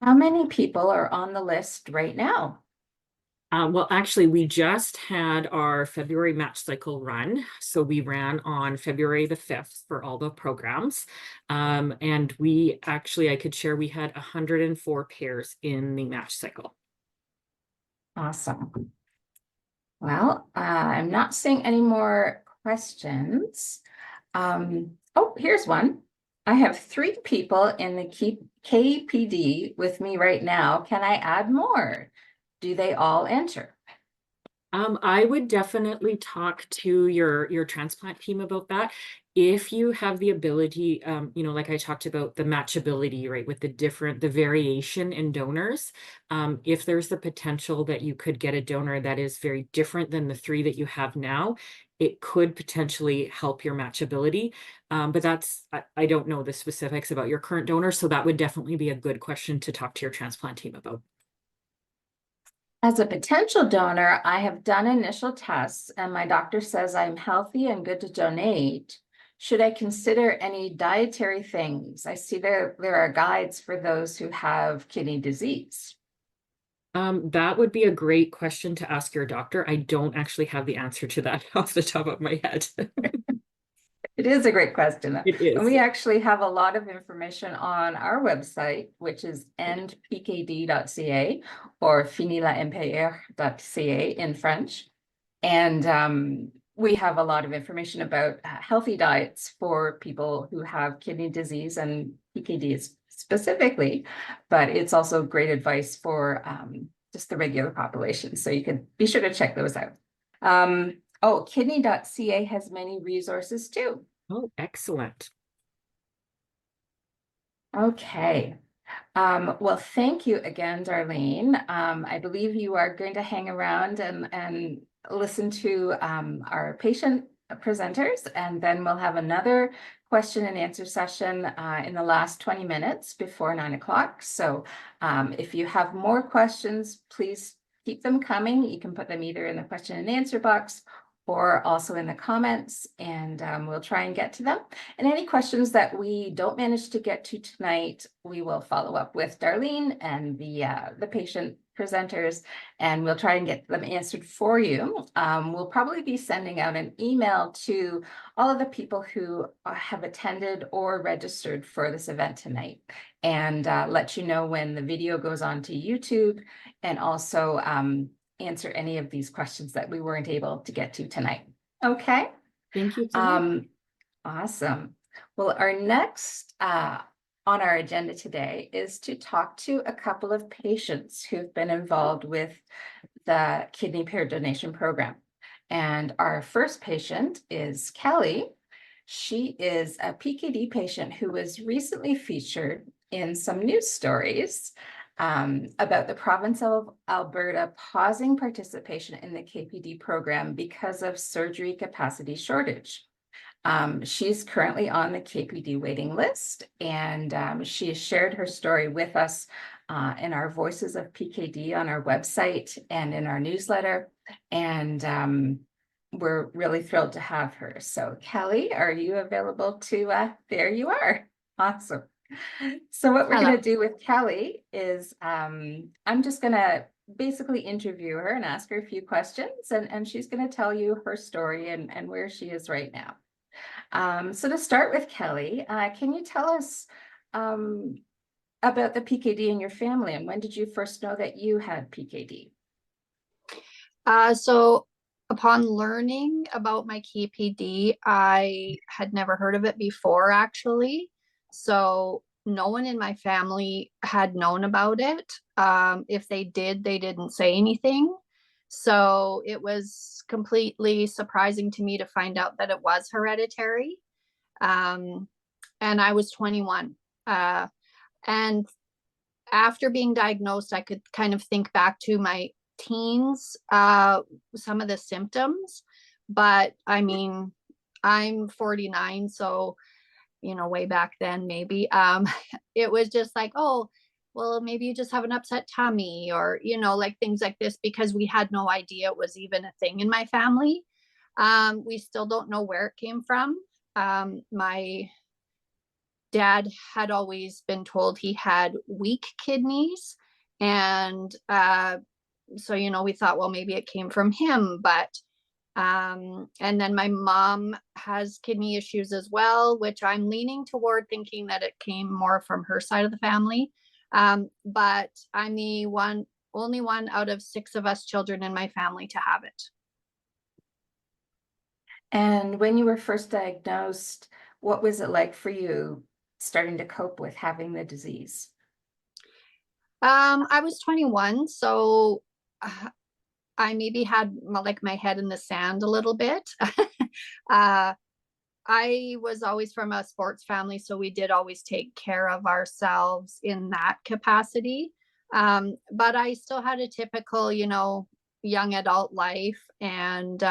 How many people are on the list right now? Well, actually, we just had our February match cycle run. So we ran on February the 5th for all the programs. And I could share, we had 104 pairs in the match cycle. Awesome. Well, I'm not seeing any more questions. Oh, here's one. I have 3 people in the KPD with me right now. Can I add more? Do they all enter? I would definitely talk to your transplant team about that. If you have the ability, like I talked about the matchability, right, with the variation in donors. If there's the potential that you could get a donor that is very different than the 3 that you have now, it could potentially help your matchability. But I don't know the specifics about your current donor, so that would definitely be a good question to talk to your transplant team about. As a potential donor, I have done initial tests and my doctor says I'm healthy and good to donate. Should I consider any dietary things? I see there are guides for those who have kidney disease. That would be a great question to ask your doctor. I don't actually have the answer to that off the top of my head. It is a great question. It And is. we actually have a lot of information on our website, which is endpkd.ca or finilampr.ca in French. And we have a lot of information about healthy diets for people who have kidney disease and PKD specifically, but it's also great advice for just the regular population. So you can be sure to check those out. Oh, kidney.ca has many resources too. Oh, excellent. Okay. Well, thank you again, Darlene. I believe you are going to hang around and listen to our patient presenters, and then we'll have another question and answer session in the last 20 minutes before 9 o'clock. So if you have more questions, please keep them coming. You can put them either in the question and answer box or also in the comments, and we'll try and get to them. And any questions that we don't manage to get to tonight, we will follow up with Darlene and the patient presenters, and we'll try and get them answered for you. We'll probably be sending out an email to all of the people who have attended or registered for this event tonight, and let you know when the video goes on to YouTube, and also answer any of these questions that we weren't able to get to tonight. Okay. Thank you so much. Awesome. Well, our next on our agenda today is to talk to a couple of patients who've been involved with the kidney pair donation program. And our first patient is Kelly. She is a PKD patient who was recently featured in some news stories about the province of Alberta pausing participation in the KPD program because of surgery capacity shortage. She's currently on the KPD waiting list, and she has shared her story with us in our Voices of PKD on our website and in our newsletter. And we're really thrilled to have her. So Kelly, are you available to, there you are. Awesome. So what we're going to do with Kelly is I'm just going to basically interview her and ask her a few questions, and she's going to tell you her story and where she is right now. So to start with, Kelly, can you tell us about the PKD in your family, and when did you first know that you had PKD? So upon learning about my KPD, I had never heard of it before, actually. So no one in my family had known about it. If they did, they didn't say anything. So it was completely surprising to me to find out that it was hereditary. And I was 21. And after being diagnosed, I could kind of think back to my teens, some of the symptoms. But I mean, I'm 49, so way back then, maybe it was just like, oh, well, maybe you just have an upset tummy, or like things like this, because we had no idea it was even a thing in my family. We still don't know where it came from. My dad had always been told he had weak kidneys, and so we thought, well, maybe it came from him. But and then my mom has kidney issues as well, which I'm leaning toward thinking that it came more from her side of the family. But I'm the only one out of 6 of us children in my family to have it. And when you were first diagnosed, what was it like for you starting to cope with having the disease? I was 21, so I maybe had like my head in the sand a little bit. I was always from a sports family, so we did always take care of ourselves in that capacity. But I still had a typical, young adult life. And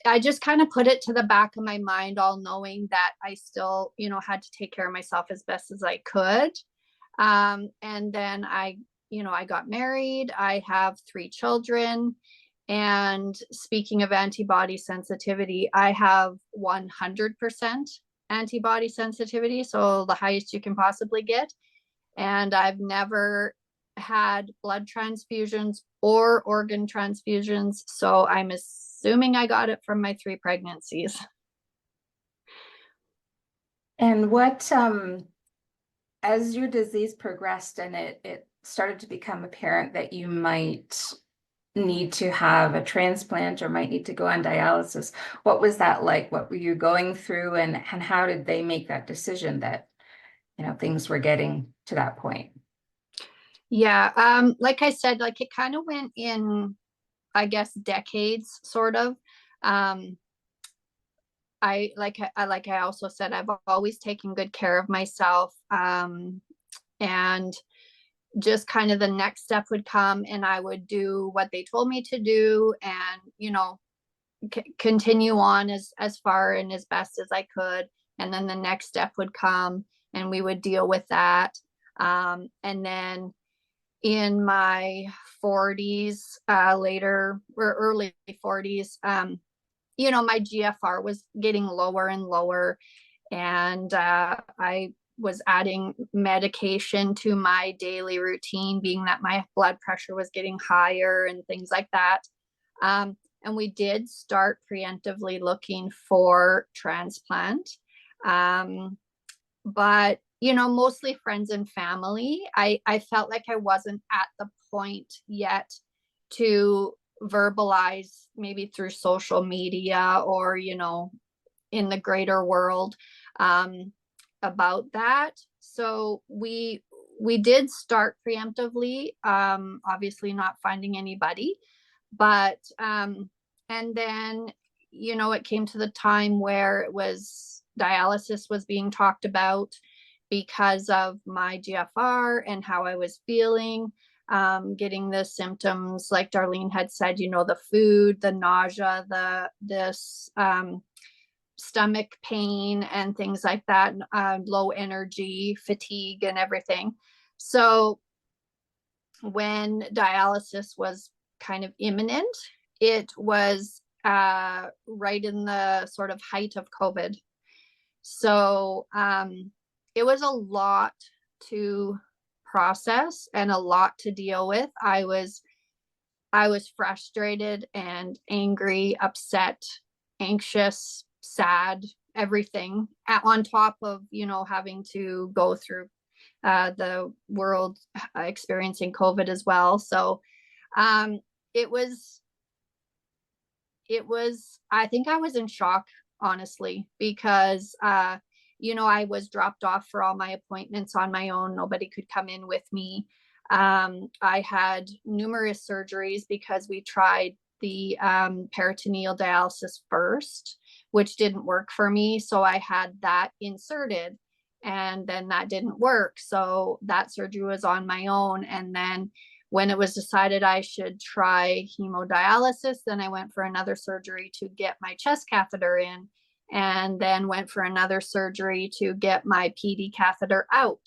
I just kind of put it to the back of my mind, all knowing that I still, had to take care of myself as best as I could. And then I got married. I have 3 children. And speaking of antibody sensitivity, I have 100% antibody sensitivity, so the highest you can possibly get. And I've never had blood transfusions or organ transfusions, so I'm assuming I got it from my 3 pregnancies. And what, as your disease progressed and it started to become apparent that you might need to have a transplant or might need to go on dialysis, what was that like? What were you going through, and how did they make that decision that, things were getting to that point? Yeah, like I said, like it kind of went in, I guess, decades, sort of. I also said, I've always taken good care of myself. And just kind of the next step would come and I would do what they told me to do, and continue on as far and as best as I could. And then the next step would come and we would deal with that. And then in my 40s, later or early 40s, my GFR was getting lower and lower, and I was adding medication to my daily routine, being that my blood pressure was getting higher and things like that. And we did start preemptively looking for transplant. But, mostly friends and family. I felt like I wasn't at the point yet to verbalize, maybe through social media or, in the greater world, about that. So we did start preemptively, obviously not finding anybody, but and then it came to the time where dialysis was being talked about because of my GFR and how I was feeling, getting the symptoms like Darlene had said, the food, the nausea, this stomach pain and things like that, low energy, fatigue and everything. So when dialysis was kind of imminent, it was right in the sort of height of COVID. So it was a lot to process and a lot to deal with. I was frustrated and angry, upset, anxious, sad, everything, on top of, having to go through the world experiencing COVID as well. So it was, I think I was in shock, honestly, because, I was dropped off for all my appointments on my own. Nobody could come in with me. I had numerous surgeries because we tried the peritoneal dialysis first, which didn't work for me. So I had that inserted, and then that didn't work. So that surgery was on my own. And then when it was decided I should try hemodialysis, then I went for another surgery to get my chest catheter in, and then went for another surgery to get my PD catheter out,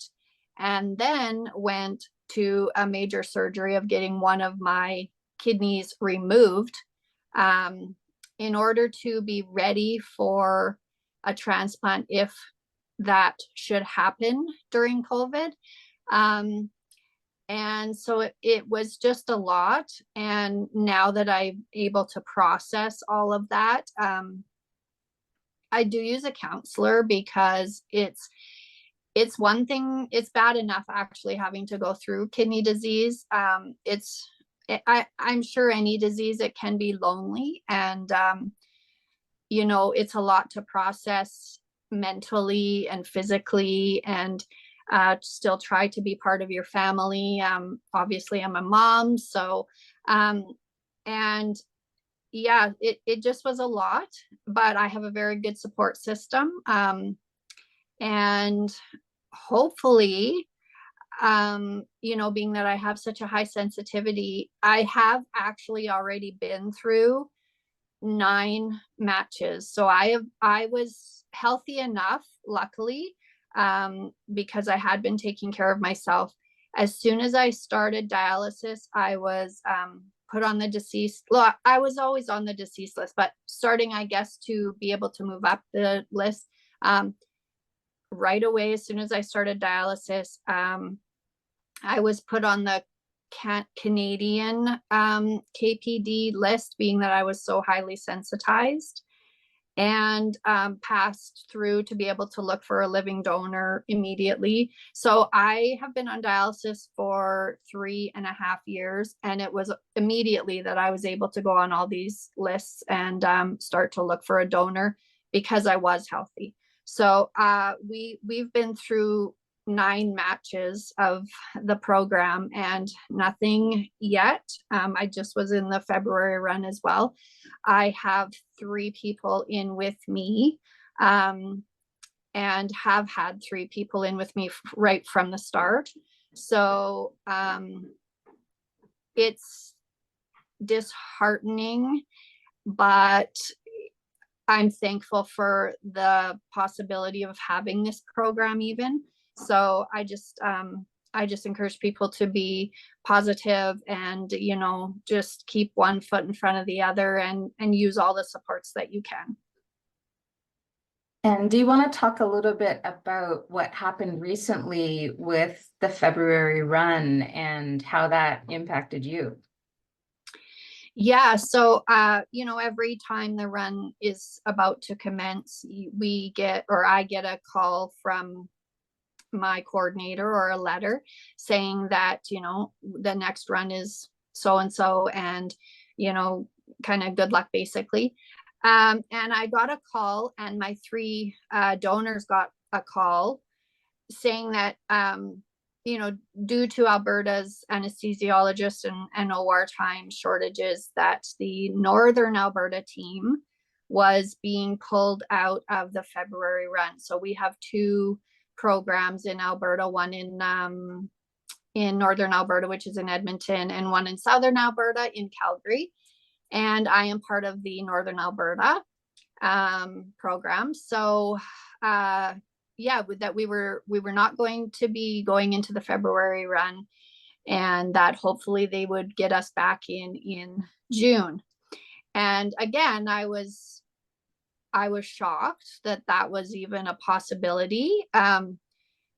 and then went to a major surgery of getting one of my kidneys removed, in order to be ready for a transplant if that should happen during COVID. And so it was just a lot. And now that I'm able to process all of that, I do use a counselor, because it's one thing. It's bad enough actually having to go through kidney disease. I'm sure any disease, it can be lonely, and it's a lot to process mentally and physically, and still try to be part of your family. Obviously I'm a mom, so and yeah, it just was a lot, but I have a very good support system. And hopefully, being that I have such a high sensitivity, I have actually already been through 9 matches. So I was healthy enough, luckily, because I had been taking care of myself. As soon as I started dialysis, I was put on the deceased. Well, I was always on the deceased list, but starting, I guess, to be able to move up the list, right away, as soon as I started dialysis, I was put on the Canadian KPD list, being that I was so highly sensitized, and passed through to be able to look for a living donor immediately. So I have been on dialysis for 3.5 years, and it was immediately that I was able to go on all these lists and start to look for a donor because I was healthy. So we've been through 9 matches of the program and nothing yet. I just was in the February run as well. I have 3 people in with me, and have had 3 people in with me right from the start. So it's disheartening, but I'm thankful for the possibility of having this program even. So I just encourage people to be positive and, just keep one foot in front of the other and use all the supports that you can. And do you want to talk a little bit about what happened recently with the February run and how that impacted you? Yeah, so every time the run is about to commence, I get a call from my coordinator or a letter saying that, the next run is so and so, and kind of good luck, basically. And I got a call, and my 3 donors got a call saying that due to Alberta's anesthesiologist and OR time shortages, that the Northern Alberta team was being pulled out of the February run. So we have 2 programs in Alberta, one in Northern Alberta, which is in Edmonton, and one in Southern Alberta in Calgary. And I am part of the Northern Alberta program. So that we were not going to be going into the February run, and that hopefully they would get us back in June. And again, I was shocked that was even a possibility.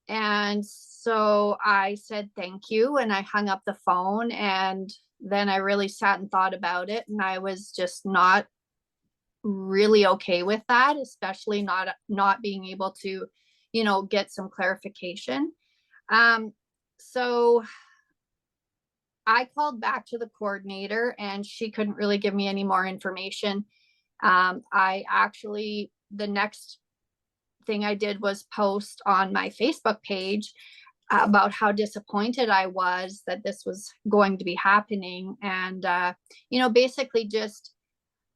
And so I said thank you, and I hung up the phone, and then I really sat and thought about it, and I was just not really okay with that, especially not being able to get some clarification. So I called back to the coordinator, and she couldn't really give me any more information. The next thing I did was post on my Facebook page about how disappointed I was that this was going to be happening. And, basically just,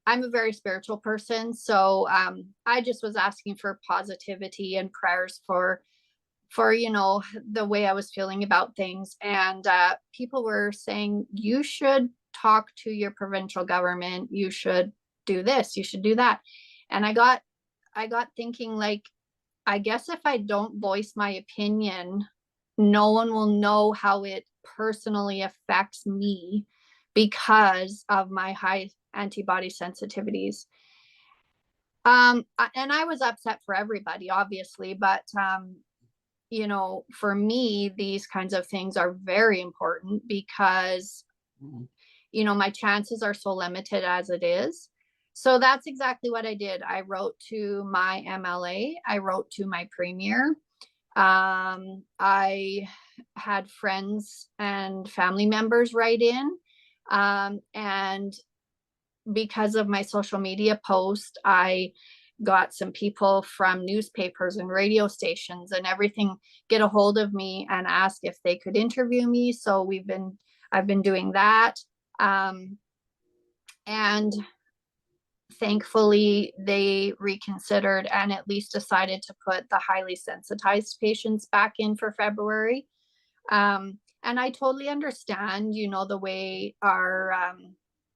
I'm a very spiritual person. So I just was asking for positivity and prayers for the way I was feeling about things. And people were saying, you should talk to your provincial government. You should do this, you should do that. And I got thinking, like, I guess if I don't voice my opinion, no one will know how it personally affects me because of my high antibody sensitivities. And I was upset for everybody, obviously, but for me, these kinds of things are very important because my chances are so limited as it is. So that's exactly what I did. I wrote to my MLA. I wrote to my premier. I had friends and family members write in. And because of my social media post, I got some people from newspapers and radio stations and everything get a hold of me and ask if they could interview me. So I've been doing that. And thankfully they reconsidered and at least decided to put the highly sensitized patients back in for February. And I totally understand, the way our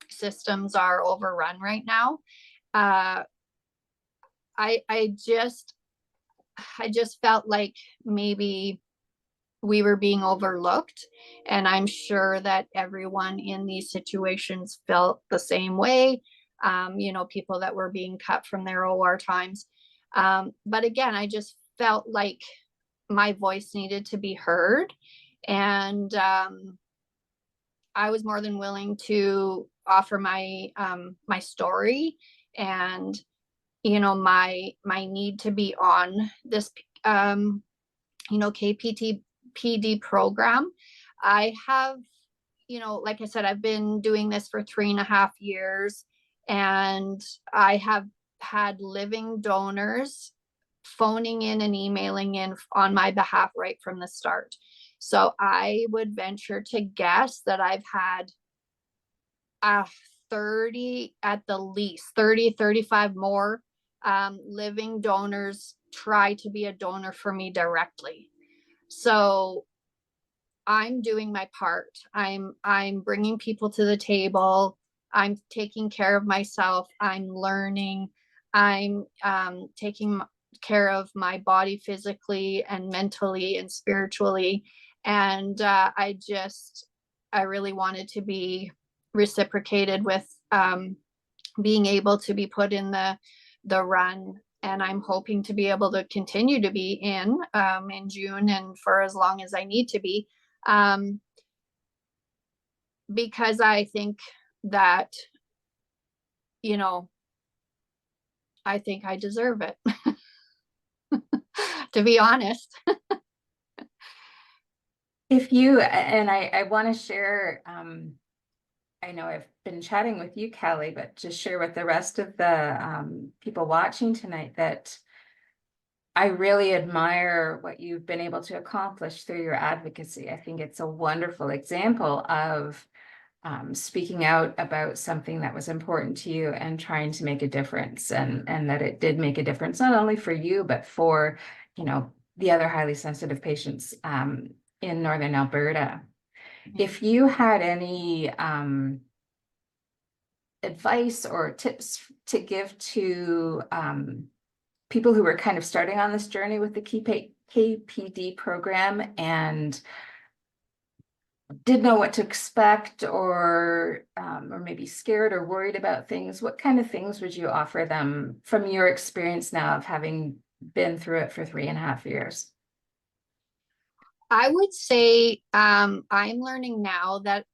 systems are overrun right now. I just felt like maybe we were being overlooked, and I'm sure that everyone in these situations felt the same way. People that were being cut from their OR times. But again, I just felt like my voice needed to be heard, and I was more than willing to offer my my story and my need to be on this KPTPD program. I have, like I said, I've been doing this for 3.5 years, and I have had living donors phoning in and emailing in on my behalf right from the start. So I would venture to guess that I've had 30 at the least, 35 more living donors try to be a donor for me directly. So I'm doing my part. I'm bringing people to the table. I'm taking care of myself. I'm learning. I'm taking care of my body physically and mentally and spiritually. And I really wanted to be reciprocated with being able to be put in the run. And I'm hoping to be able to continue to be in June and for as long as I need to be, because I think that, I think I deserve it, to be honest. I want to share, I know I've been chatting with you, Kelly, but just share with the rest of the people watching tonight that I really admire what you've been able to accomplish through your advocacy. I think it's a wonderful example of speaking out about something that was important to you and trying to make a difference, and that it did make a difference, not only for you, but for, the other highly sensitive patients in Northern Alberta. If you had any advice or tips to give to people who were kind of starting on this journey with the KPD program and didn't know what to expect, or maybe scared or worried about things, what kind of things would you offer them from your experience now of having been through it for 3.5 years? I would say I'm learning now that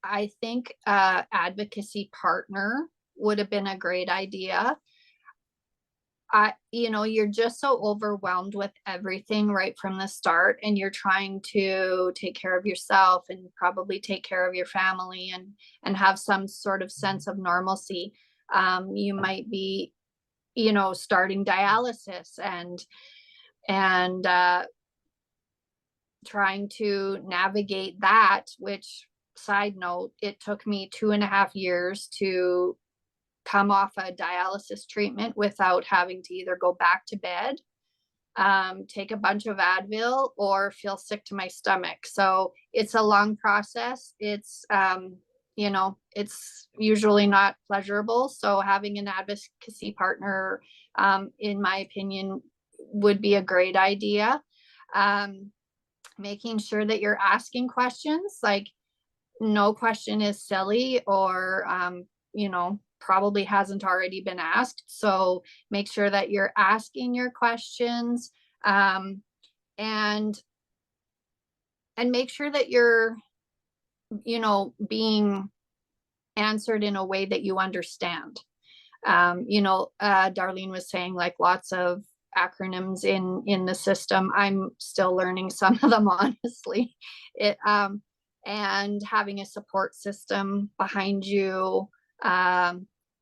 I think advocacy partner would have been a great idea. You're just so overwhelmed with everything right from the start, and you're trying to take care of yourself and probably take care of your family and have some sort of sense of normalcy. You might be, starting dialysis and trying to navigate that, which, side note, it took me 2.5 years to come off a dialysis treatment without having to either go back to bed, take a bunch of Advil, or feel sick to my stomach. So it's a long process. It's it's usually not pleasurable. So having an advocacy partner, in my opinion, would be a great idea. Making sure that you're asking questions, like no question is silly or probably hasn't already been asked. So make sure that you're asking your questions, and make sure that you're being answered in a way that you understand. Darlene was saying, like, lots of acronyms in the system. I'm still learning some of them, honestly. And having a support system behind you,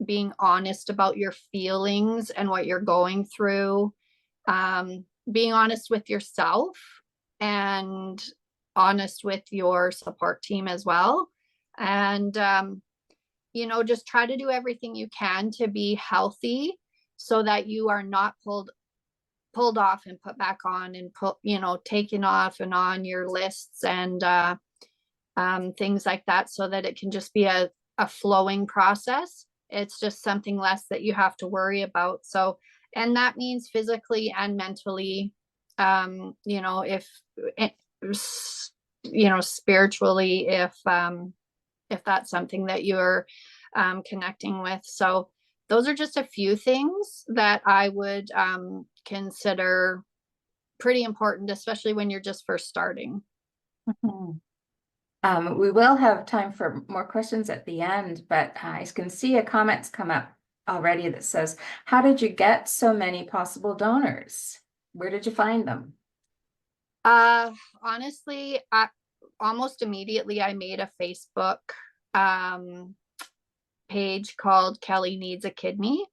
being honest about your feelings and what you're going through, being honest with yourself and honest with your support team as well. And, just try to do everything you can to be healthy so that you are not pulled off and put back on and taken off and on your lists and things like that, so that it can just be a flowing process. It's just something less that you have to worry about. So, and that means physically and mentally, if spiritually, if that's something that you're connecting with. So those are just a few things that I would consider pretty important, especially when you're just first starting. Mhm. We will have time for more questions at the end, but I can see a comment's come up already that says, how did you get so many possible donors? Where did you find them? Honestly, almost immediately I made a Facebook page called Kelly Needs a Kidney.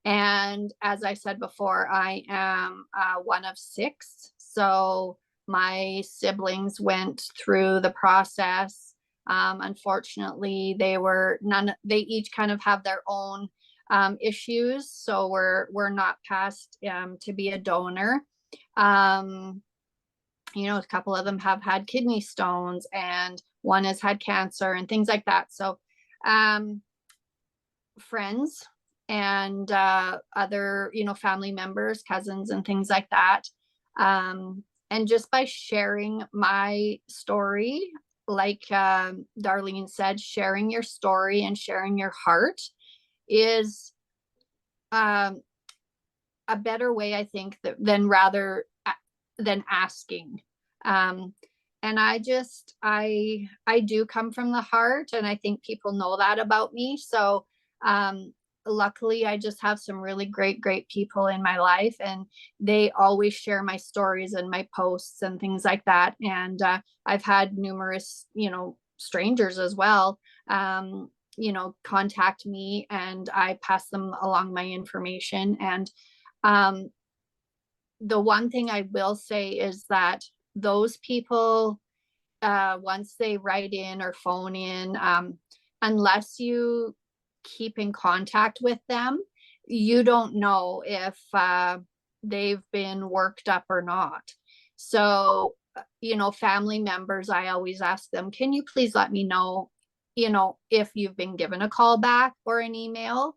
And as I said before, I am one of 6. So my siblings went through the process. Unfortunately, they each kind of have their own issues. So we're not passed to be a donor. A couple of them have had kidney stones and one has had cancer and things like that. So friends and other family members, cousins and things like that, and just by sharing my story, like Darlene said, sharing your story and sharing your heart is a better way, I think, than asking. And I do come from the heart, and I think people know that about me. So luckily I just have some really great people in my life, and they always share my stories and my posts and things like that. And I've had numerous strangers as well contact me, and I pass them along my information. And the one thing I will say is that those people, once they write in or phone in, unless you keep in contact with them, you don't know if they've been worked up or not. So, family members, I always ask them, can you please let me know, if you've been given a call back or an email?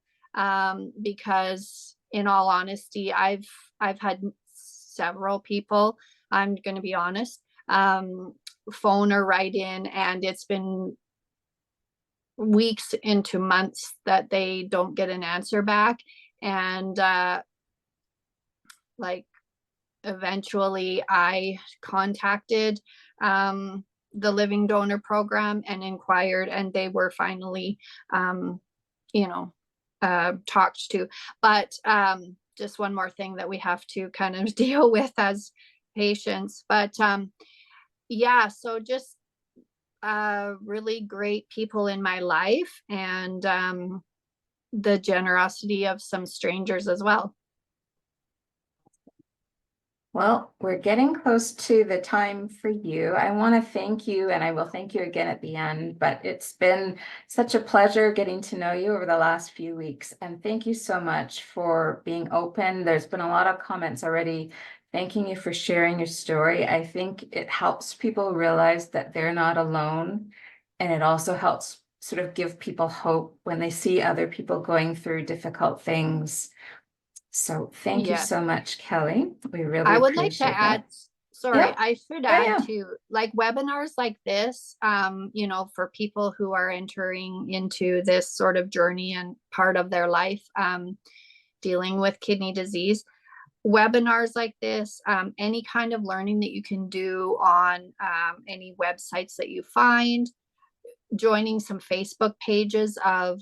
Because in all honesty, I've had several people, I'm going to be honest, phone or write in, and it's been weeks into months that they don't get an answer back. And eventually I contacted the living donor program and inquired, and they were finally talked to. But just one more thing that we have to kind of deal with as patients. But yeah, so just really great people in my life, and the generosity of some strangers as well. Well, we're getting close to the time for you. I want to thank you, and I will thank you again at the end, but it's been such a pleasure getting to know you over the last few weeks. And thank you so much for being open. There's been a lot of comments already thanking you for sharing your story. I think it helps people realize that they're not alone. And it also helps sort of give people hope when they see other people going through difficult things. So thank you Yes. so much, Kelly. We really I would like to appreciate add, that. sorry, Yeah. I should Yeah, add yeah. to, like, webinars like this, for people who are entering into this sort of journey and part of their life, dealing with kidney disease. Webinars like this, any kind of learning that you can do on any websites that you find, joining some Facebook pages of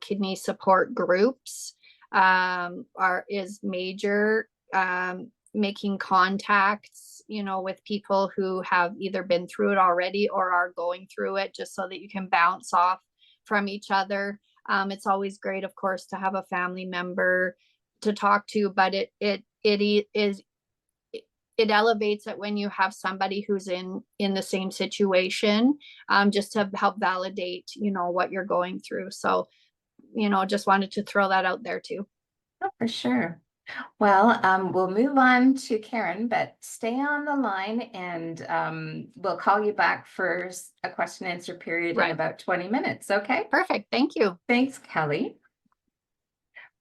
kidney support groups is major. Making contacts with people who have either been through it already or are going through it, just so that you can bounce off from each other. It's always great, of course, to have a family member to talk to, but it elevates it when you have somebody who's in the same situation, just to help validate, what you're going through. So, just wanted to throw that out there too. Oh, for sure. Well, we'll move on to Karen, but stay on the line and we'll call you back for a question and answer period in about 20 minutes. Okay. Perfect. Thank you. Thanks, Kelly.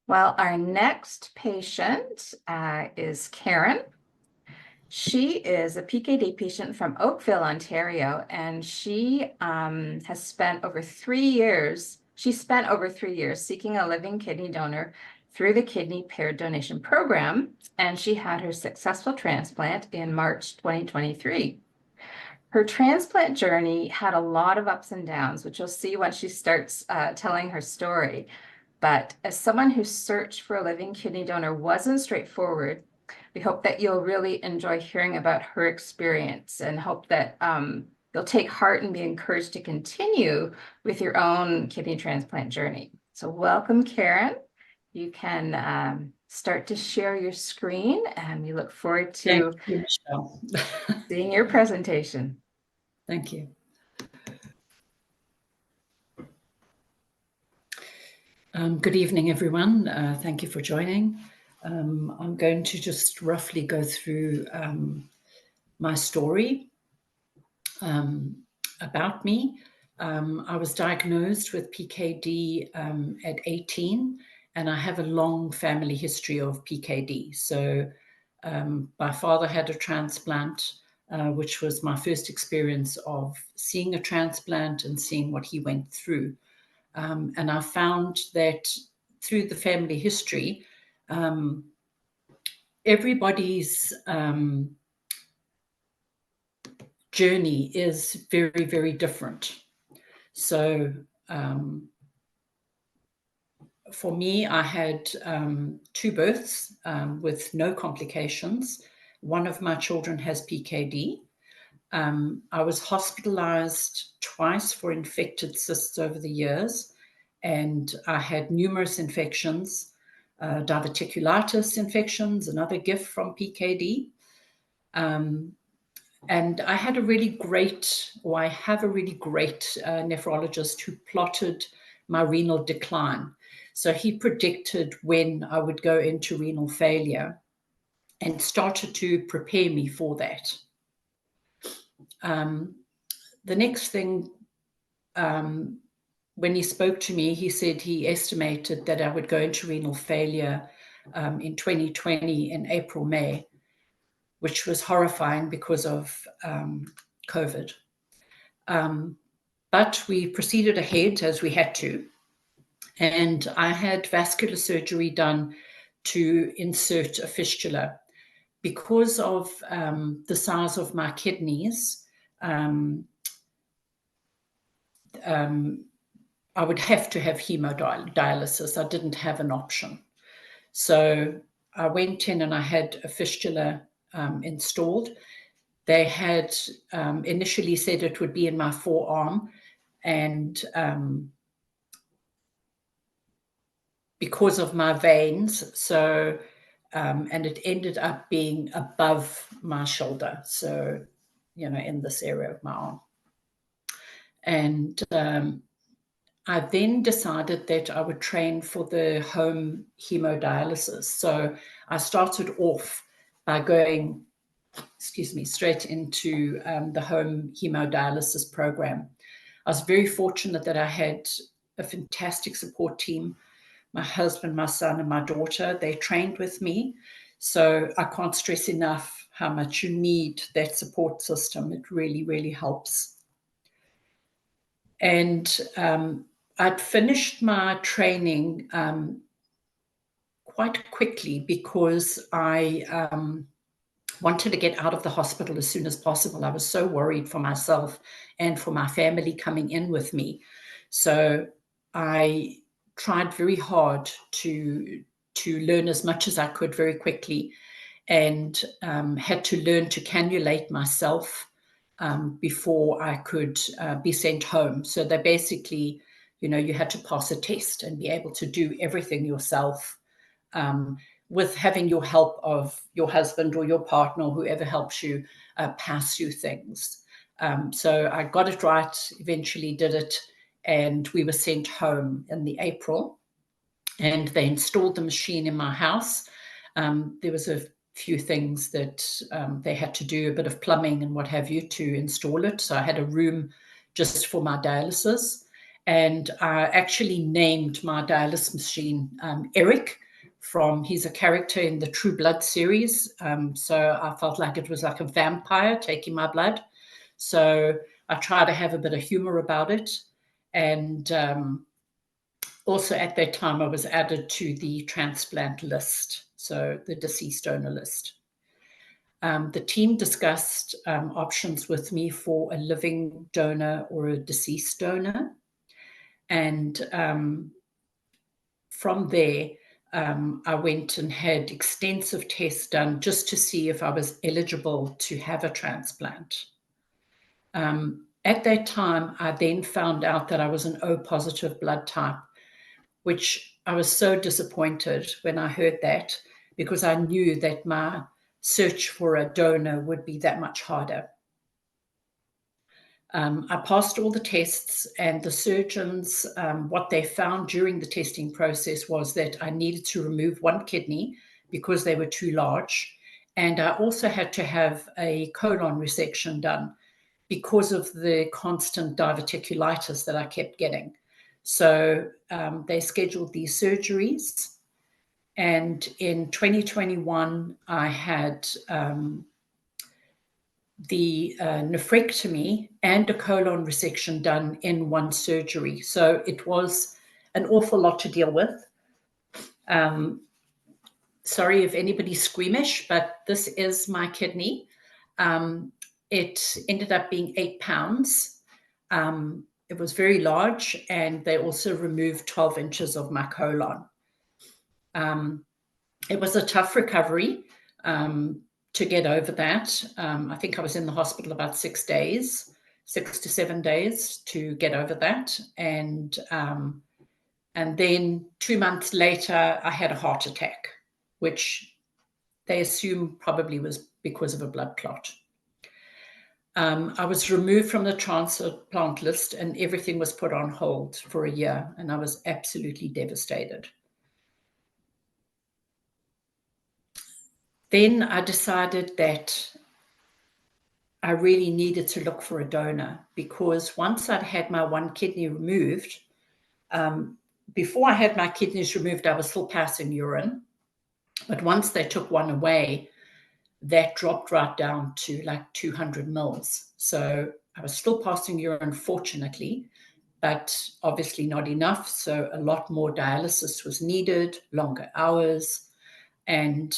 Well, our next patient is Karen. She is a PKD patient from Oakville, Ontario, and she has spent over 3 years. She spent over 3 years seeking a living kidney donor through the kidney paired donation program, and she had her successful transplant in March 2023. Her transplant journey had a lot of ups and downs, which you'll see when she starts telling her story. But as someone who searched for a living kidney donor wasn't straightforward, we hope that you'll really enjoy hearing about her experience and hope that you'll take heart and be encouraged to continue with your own kidney transplant journey. So welcome, Karen. You can start to share your screen, and we look forward to Thank you, Michelle. seeing your presentation. Thank you. Good evening, everyone. Thank you for joining. I'm going to just roughly go through my story about me. I was diagnosed with PKD at 18, and I have a long family history of PKD. So my father had a transplant, which was my first experience of seeing a transplant and seeing what he went through. And I found that through the family history, everybody's journey is very, very different. So for me, I had 2 births with no complications. One of my children has PKD. I was hospitalized twice for infected cysts over the years, and I had numerous infections, diverticulitis infections, another gift from PKD. And I had a really great, or I have a really great nephrologist who plotted my renal decline. So he predicted when I would go into renal failure and started to prepare me for that. The next thing, when he spoke to me, he said he estimated that I would go into renal failure in 2020 in April, May, which was horrifying because of COVID. But we proceeded ahead as we had to. And I had vascular surgery done to insert a fistula. Because of the size of my kidneys, I would have to have hemodialysis. I didn't have an option. So I went in and I had a fistula installed. They had initially said it would be in my forearm, and because of my veins, so and it ended up being above my shoulder, so in this area of my arm. And I then decided that I would train for the home hemodialysis. So I started off by going, straight into the home hemodialysis program. I was very fortunate that I had a fantastic support team. My husband, my son, and my daughter, they trained with me. So I can't stress enough how much you need that support system. It really, really helps. And I'd finished my training quite quickly because I wanted to get out of the hospital as soon as possible. I was so worried for myself and for my family coming in with me. So I tried very hard to learn as much as I could very quickly, and had to learn to cannulate myself before I could be sent home. So they basically, You know, you had to pass a test and be able to do everything yourself, with having your help of your husband or your partner or whoever helps you pass you things. So I got it right, eventually did it, and we were sent home in the April, and they installed the machine in my house. There was a few things that they had to do, a bit of plumbing and what have you, to install it. So I had a room just for my dialysis. And I actually named my dialysis machine Eric, he's a character in the True Blood series. So I felt like it was like a vampire taking my blood. So I try to have a bit of humor about it. And also at that time, I was added to the transplant list, so the deceased donor list. The team discussed options with me for a living donor or a deceased donor. And from there, I went and had extensive tests done just to see if I was eligible to have a transplant. At that time, I then found out that I was an O positive blood type, which I was so disappointed when I heard that, because I knew that my search for a donor would be that much harder. I passed all the tests, and the surgeons, what they found during the testing process was that I needed to remove one kidney because they were too large. And I also had to have a colon resection done because of the constant diverticulitis that I kept getting. So they scheduled these surgeries. And in 2021, I had the nephrectomy and a colon resection done in one surgery. So it was an awful lot to deal with. Sorry if anybody's squeamish, but this is my kidney. It ended up being 8 pounds. It was very large, and they also removed 12 inches of my colon. It was a tough recovery to get over that. I think I was in the hospital about 6 to 7 days to get over that. And then 2 months later, I had a heart attack, which they assume probably was because of a blood clot. I was removed from the transplant list, and everything was put on hold for a year, and I was absolutely devastated. Then I decided that I really needed to look for a donor, because once I'd had my one kidney removed, before I had my kidneys removed, I was still passing urine. But once they took one away, that dropped right down to like 200 mils. So I was still passing urine, fortunately, but obviously not enough. So a lot more dialysis was needed, longer hours. And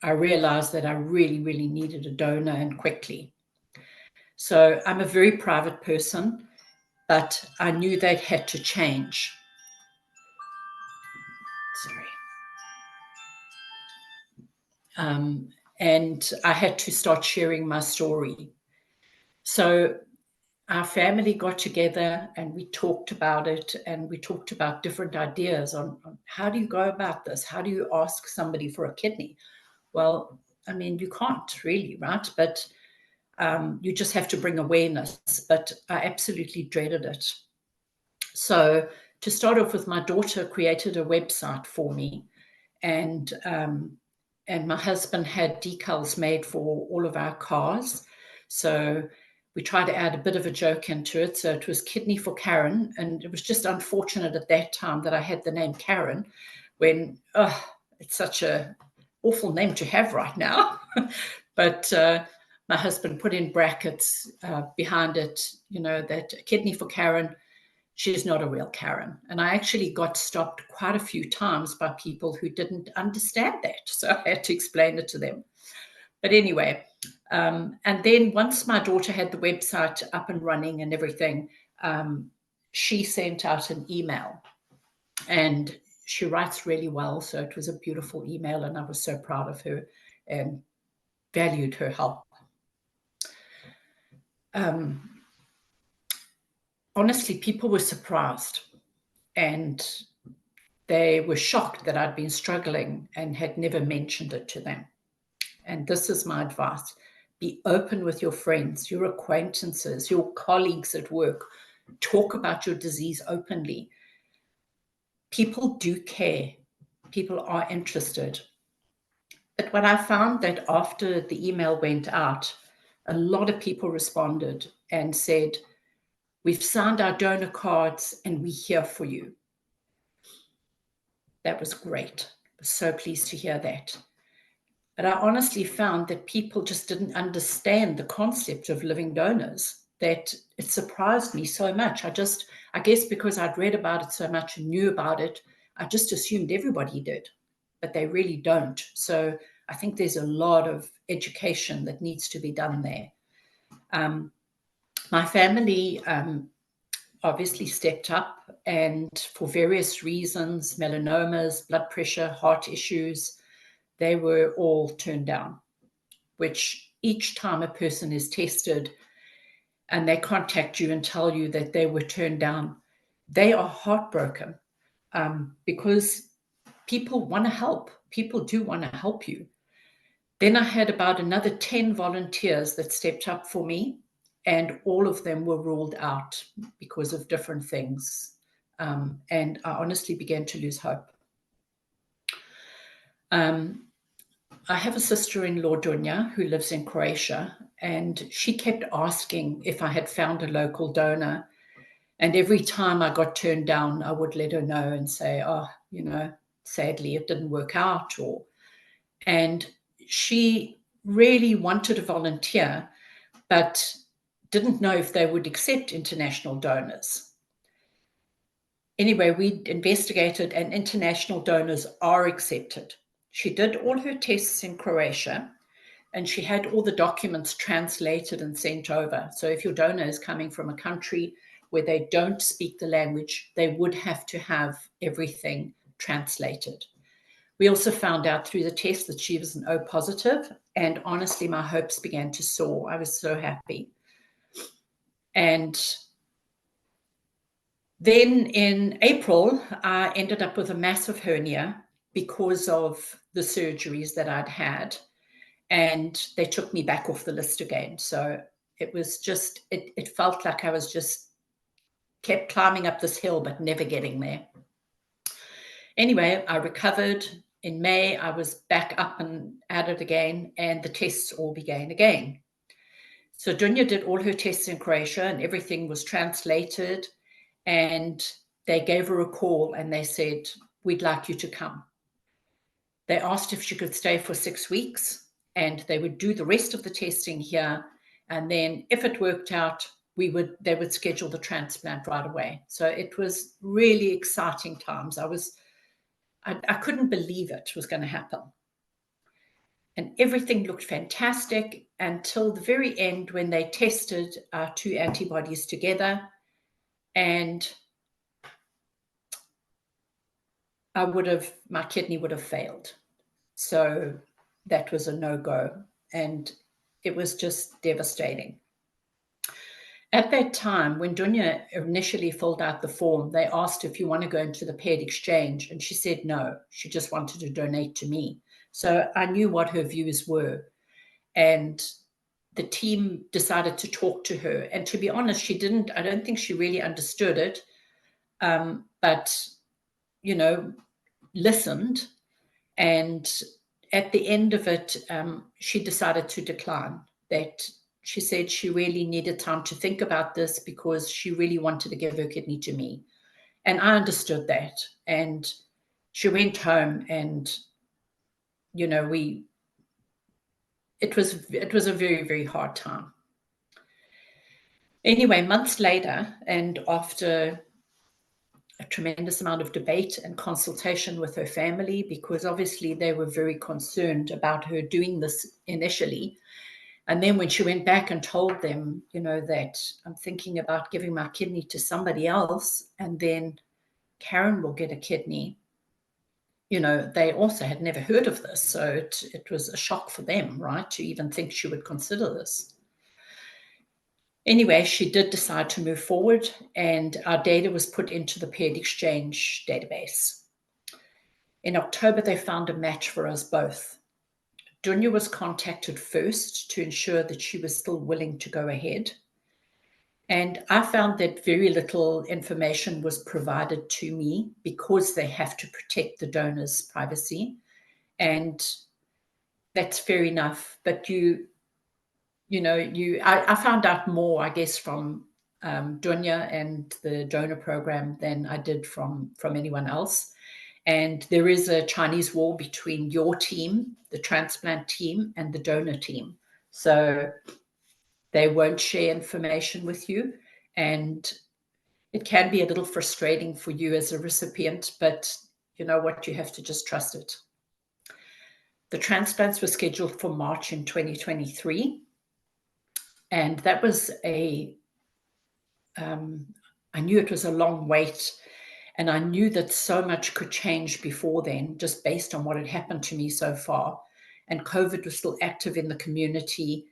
I realized that I really, really needed a donor, and quickly. So I'm a very private person, but I knew that had to change. Sorry. And I had to start sharing my story. So our family got together and we talked about it, and we talked about different ideas on how do you go about this? How do you ask somebody for a kidney? Well, I mean, you can't really, right? But you just have to bring awareness. But I absolutely dreaded it. So to start off with, my daughter created a website for me, and my husband had decals made for all of our cars. So we tried to add a bit of a joke into it. So it was Kidney for Karen. And it was just unfortunate at that time that I had the name Karen, when it's such an awful name to have right now. But my husband put in brackets behind it, you know, that Kidney for Karen, she's not a real Karen. And I actually got stopped quite a few times by people who didn't understand that. So I had to explain it to them. But anyway, and then once my daughter had the website up and running and everything, she sent out an email, and she writes really well. So it was a beautiful email, and I was so proud of her and valued her help. honestly, people were surprised, and they were shocked that I'd been struggling and had never mentioned it to them. And this is my advice. Be open with your friends, your acquaintances, your colleagues at work. Talk about your disease openly. People do care. People are interested. But what I found that after the email went out, a lot of people responded and said, we've signed our donor cards and we're here for you. That was great. I was so pleased to hear that. But I honestly found that people just didn't understand the concept of living donors, that it surprised me so much. I guess because I'd read about it so much and knew about it, I just assumed everybody did, but they really don't. So I think there's a lot of education that needs to be done there. My family obviously stepped up, and for various reasons, melanomas, blood pressure, heart issues, they were all turned down, which each time a person is tested and they contact you and tell you that they were turned down, they are heartbroken, because people want to help. People do want to help you. Then I had about another 10 volunteers that stepped up for me, and all of them were ruled out because of different things. And I honestly began to lose hope. I have a sister-in-law, Dunja, who lives in Croatia, and she kept asking if I had found a local donor. And every time I got turned down, I would let her know and say, oh, sadly, it didn't work out. And she really wanted to volunteer, but didn't know if they would accept international donors. Anyway, we investigated, and international donors are accepted. She did all her tests in Croatia, and she had all the documents translated and sent over. So if your donor is coming from a country where they don't speak the language, they would have to have everything translated. We also found out through the test that she was an O positive, and honestly, my hopes began to soar. I was so happy. And then in April, I ended up with a massive hernia because of the surgeries that I'd had, and they took me back off the list again. So it was just, it felt like I was just kept climbing up this hill, but never getting there. Anyway, I recovered. In May, I was back up and at it again, and the tests all began again. So Dunja did all her tests in Croatia, and everything was translated, and they gave her a call and they said, we'd like you to come. They asked if she could stay for 6 weeks, and they would do the rest of the testing here. And then if it worked out, they would schedule the transplant right away. So it was really exciting times. I couldn't believe it was going to happen. And everything looked fantastic until the very end, when they tested our 2 antibodies together, and my kidney would have failed. So that was a no-go, and it was just devastating. At that time, when Dunja initially filled out the form, they asked if you want to go into the paired exchange, and she said no. She just wanted to donate to me. So I knew what her views were, and the team decided to talk to her. And to be honest, I don't think she really understood it, but, listened. And at the end of it, she decided to decline. That she said she really needed time to think about this, because she really wanted to give her kidney to me. And I understood that. And she went home, and, it was a very, very hard time. Anyway, months later, and after a tremendous amount of debate and consultation with her family, because obviously they were very concerned about her doing this initially. And then when she went back and told them, that I'm thinking about giving my kidney to somebody else, and then Karen will get a kidney, they also had never heard of this. So it was a shock for them, right, to even think she would consider this. Anyway, she did decide to move forward, and our data was put into the paired exchange database. In October, they found a match for us both. Dunya was contacted first to ensure that she was still willing to go ahead. And I found that very little information was provided to me because they have to protect the donor's privacy. And that's fair enough. But I found out more, I guess, from Dunya and the donor program than I did from anyone else. And there is a Chinese wall between your team, the transplant team, and the donor team. So they won't share information with you. And it can be a little frustrating for you as a recipient, but you know what? You have to just trust it. The transplants were scheduled for March in 2023. And that was I knew it was a long wait. And I knew that so much could change before then, just based on what had happened to me so far. And COVID was still active in the community.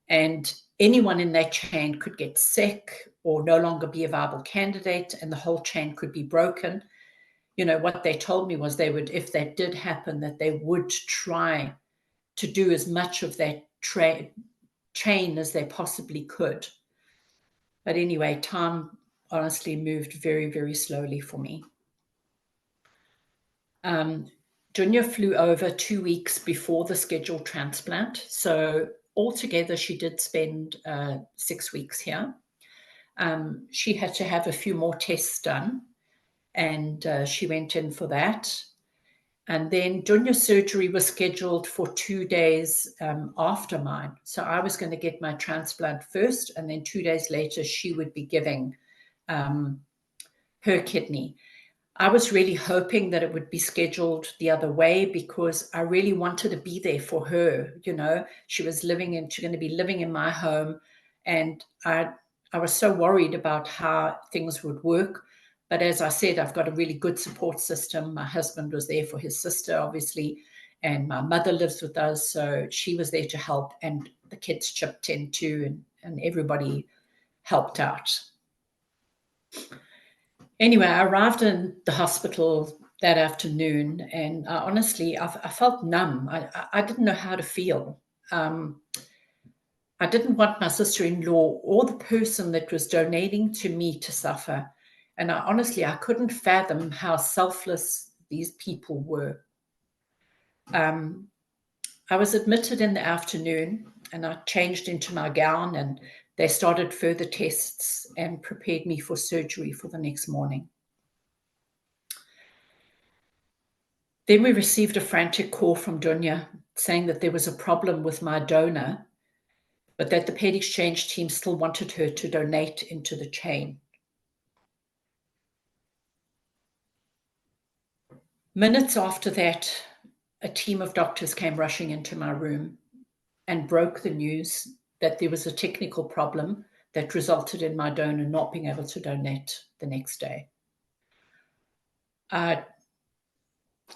And anyone in that chain could get sick or no longer be a viable candidate, and the whole chain could be broken. You know, what they told me was they would, if that did happen, that they would try to do as much of that chain as they possibly could. But anyway, time honestly moved very, very slowly for me. Dunya flew over 2 weeks before the scheduled transplant. So altogether, she did spend 6 weeks here. She had to have a few more tests done, and she went in for that. And then Dunya's surgery was scheduled for 2 days after mine. So I was going to get my transplant first, and then 2 days later, she would be giving her kidney. I was really hoping that it would be scheduled the other way because I really wanted to be there for her. You know, she was going to be living in my home, and I was so worried about how things would work. But as I said, I've got a really good support system. My husband was there for his sister, obviously, and my mother lives with us, so she was there to help, and the kids chipped in too, and everybody helped out. Anyway, I arrived in the hospital that afternoon, and honestly, I felt numb. I didn't know how to feel. I didn't want my sister-in-law or the person that was donating to me to suffer. And honestly, I couldn't fathom how selfless these people were. I was admitted in the afternoon, and I changed into my gown, and they started further tests and prepared me for surgery for the next morning. Then we received a frantic call from Dunya saying that there was a problem with my donor, but that the paired exchange team still wanted her to donate into the chain. Minutes after that, a team of doctors came rushing into my room and broke the news that there was a technical problem that resulted in my donor not being able to donate the next day.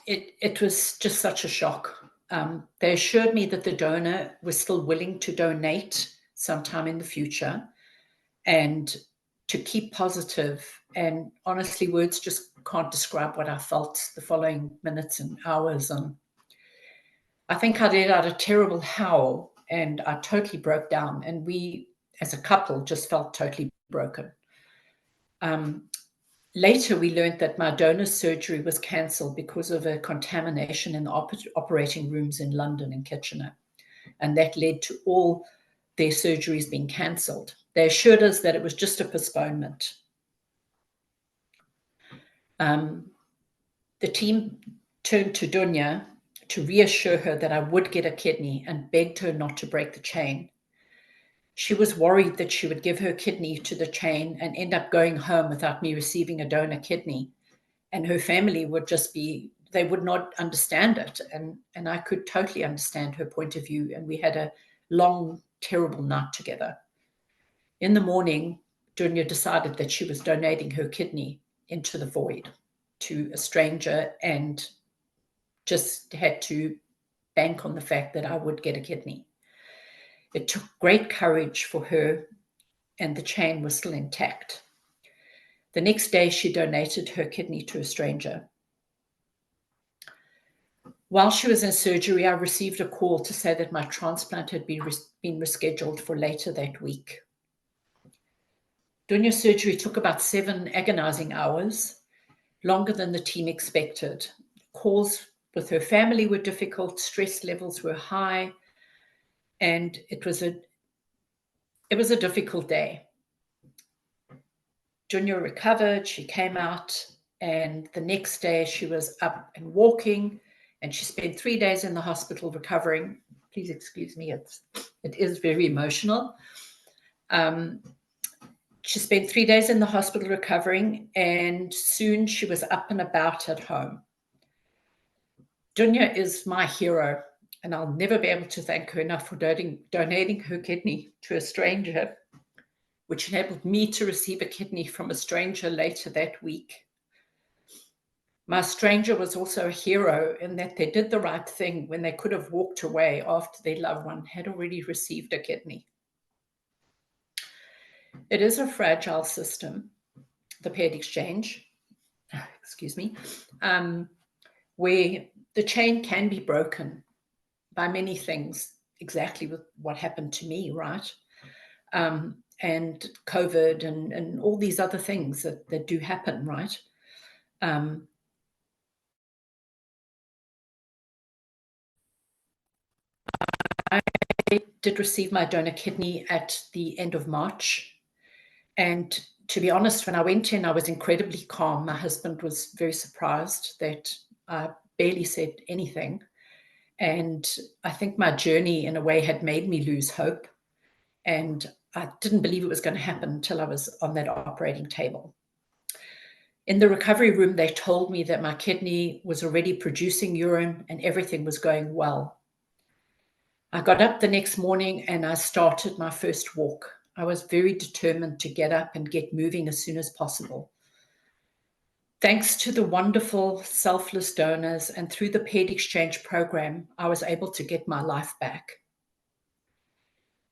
It was just such a shock. They assured me that the donor was still willing to donate sometime in the future and to keep positive. And honestly, words just can't describe what I felt the following minutes and hours. And I think I let out a terrible howl, and I totally broke down. And we, as a couple, just felt totally broken. Later, we learned that my donor's surgery was cancelled because of a contamination in the operating rooms in London and Kitchener. And that led to all their surgeries being cancelled. They assured us that it was just a postponement. The team turned to Dunya to reassure her that I would get a kidney and begged her not to break the chain. She was worried that she would give her kidney to the chain and end up going home without me receiving a donor kidney. And her family would just they would not understand it. And I could totally understand her point of view. And we had a long, terrible night together. In the morning, Dunya decided that she was donating her kidney into the void to a stranger and just had to bank on the fact that I would get a kidney. It took great courage for her and the chain was still intact. The next day, she donated her kidney to a stranger. While she was in surgery, I received a call to say that my transplant had been rescheduled for later that week. Dunya's surgery took about 7 agonizing hours, longer than the team expected. Calls with her family were difficult, stress levels were high, and it was a difficult day. Dunya recovered, she came out, and the next day she was up and walking, and she spent 3 days in the hospital recovering. Please excuse me, it is very emotional. She spent 3 days in the hospital recovering, and soon she was up and about at home. Dunya is my hero, and I'll never be able to thank her enough for donating her kidney to a stranger, which enabled me to receive a kidney from a stranger later that week. My stranger was also a hero in that they did the right thing when they could have walked away after their loved one had already received a kidney. It is a fragile system, the paired exchange, where the chain can be broken by many things, exactly with what happened to me, right? And COVID and all these other things that do happen, right? I did receive my donor kidney at the end of March. And to be honest, when I went in, I was incredibly calm. My husband was very surprised that I barely said anything. And I think my journey, in a way, had made me lose hope. And I didn't believe it was going to happen until I was on that operating table. In the recovery room, they told me that my kidney was already producing urine and everything was going well. I got up the next morning and I started my first walk. I was very determined to get up and get moving as soon as possible. Thanks to the wonderful, selfless donors and through the paired exchange program, I was able to get my life back.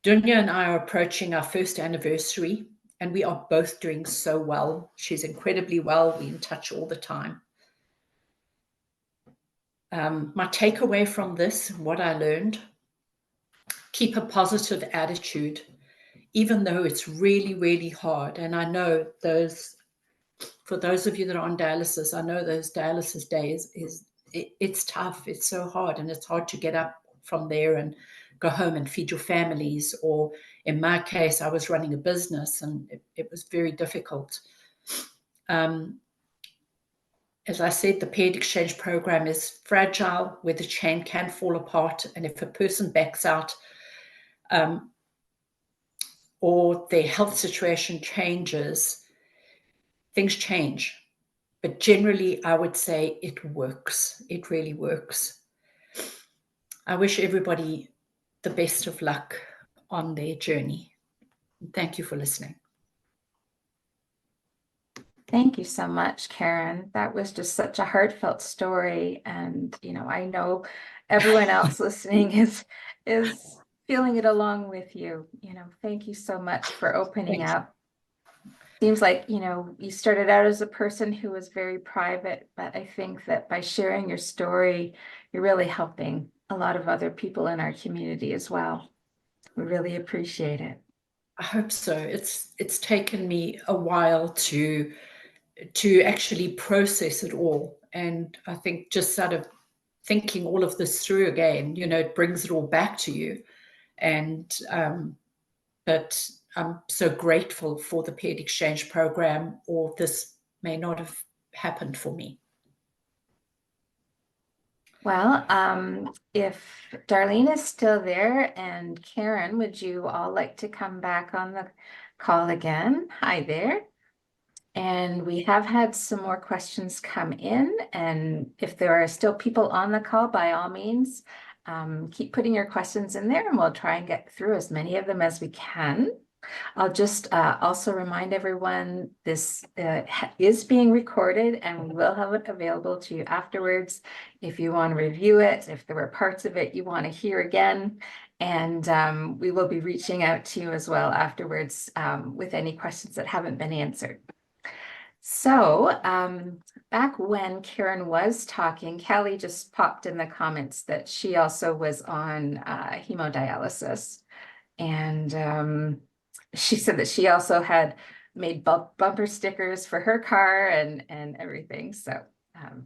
Dunya and I are approaching our first anniversary, and we are both doing so well. She's incredibly well. We're in touch all the time. My takeaway from this, what I learned, keep a positive attitude, even though it's really, really hard. And I know for those of you that are on dialysis, I know those dialysis days it's tough. It's so hard, and it's hard to get up from there and go home and feed your families. Or in my case, I was running a business, and it was very difficult. As I said, the paired exchange program is fragile, where the chain can fall apart. And if a person backs out or their health situation changes, things change. But generally, I would say it works. It really works. I wish everybody the best of luck on their journey. Thank you for listening. Thank you so much, Karen. That was just such a heartfelt story. And, I know everyone else listening is feeling it along with you. Thank you so much for opening up. Seems like, you started out as a person who was very private, but I think that by sharing your story, you're really helping a lot of other people in our community as well. We really appreciate it. I hope so. It's taken me a while to actually process it all. And I think just sort of thinking all of this through again, it brings it all back to you. And, but I'm so grateful for the paired exchange program, or this may not have happened for me. Well, if Darlene is still there, and Karen, would you all like to come back on the call again? Hi there. And we have had some more questions come in, and if there are still people on the call, by all means, keep putting your questions in there and we'll try and get through as many of them as we can. I'll just also remind everyone this is being recorded, and we will have it available to you afterwards if you want to review it, if there were parts of it you want to hear again. And we will be reaching out to you as well afterwards with any questions that haven't been answered. So back when Karen was talking, Kelly just popped in the comments that she also was on hemodialysis. And she said that she also had made bumper stickers for her car and everything. So,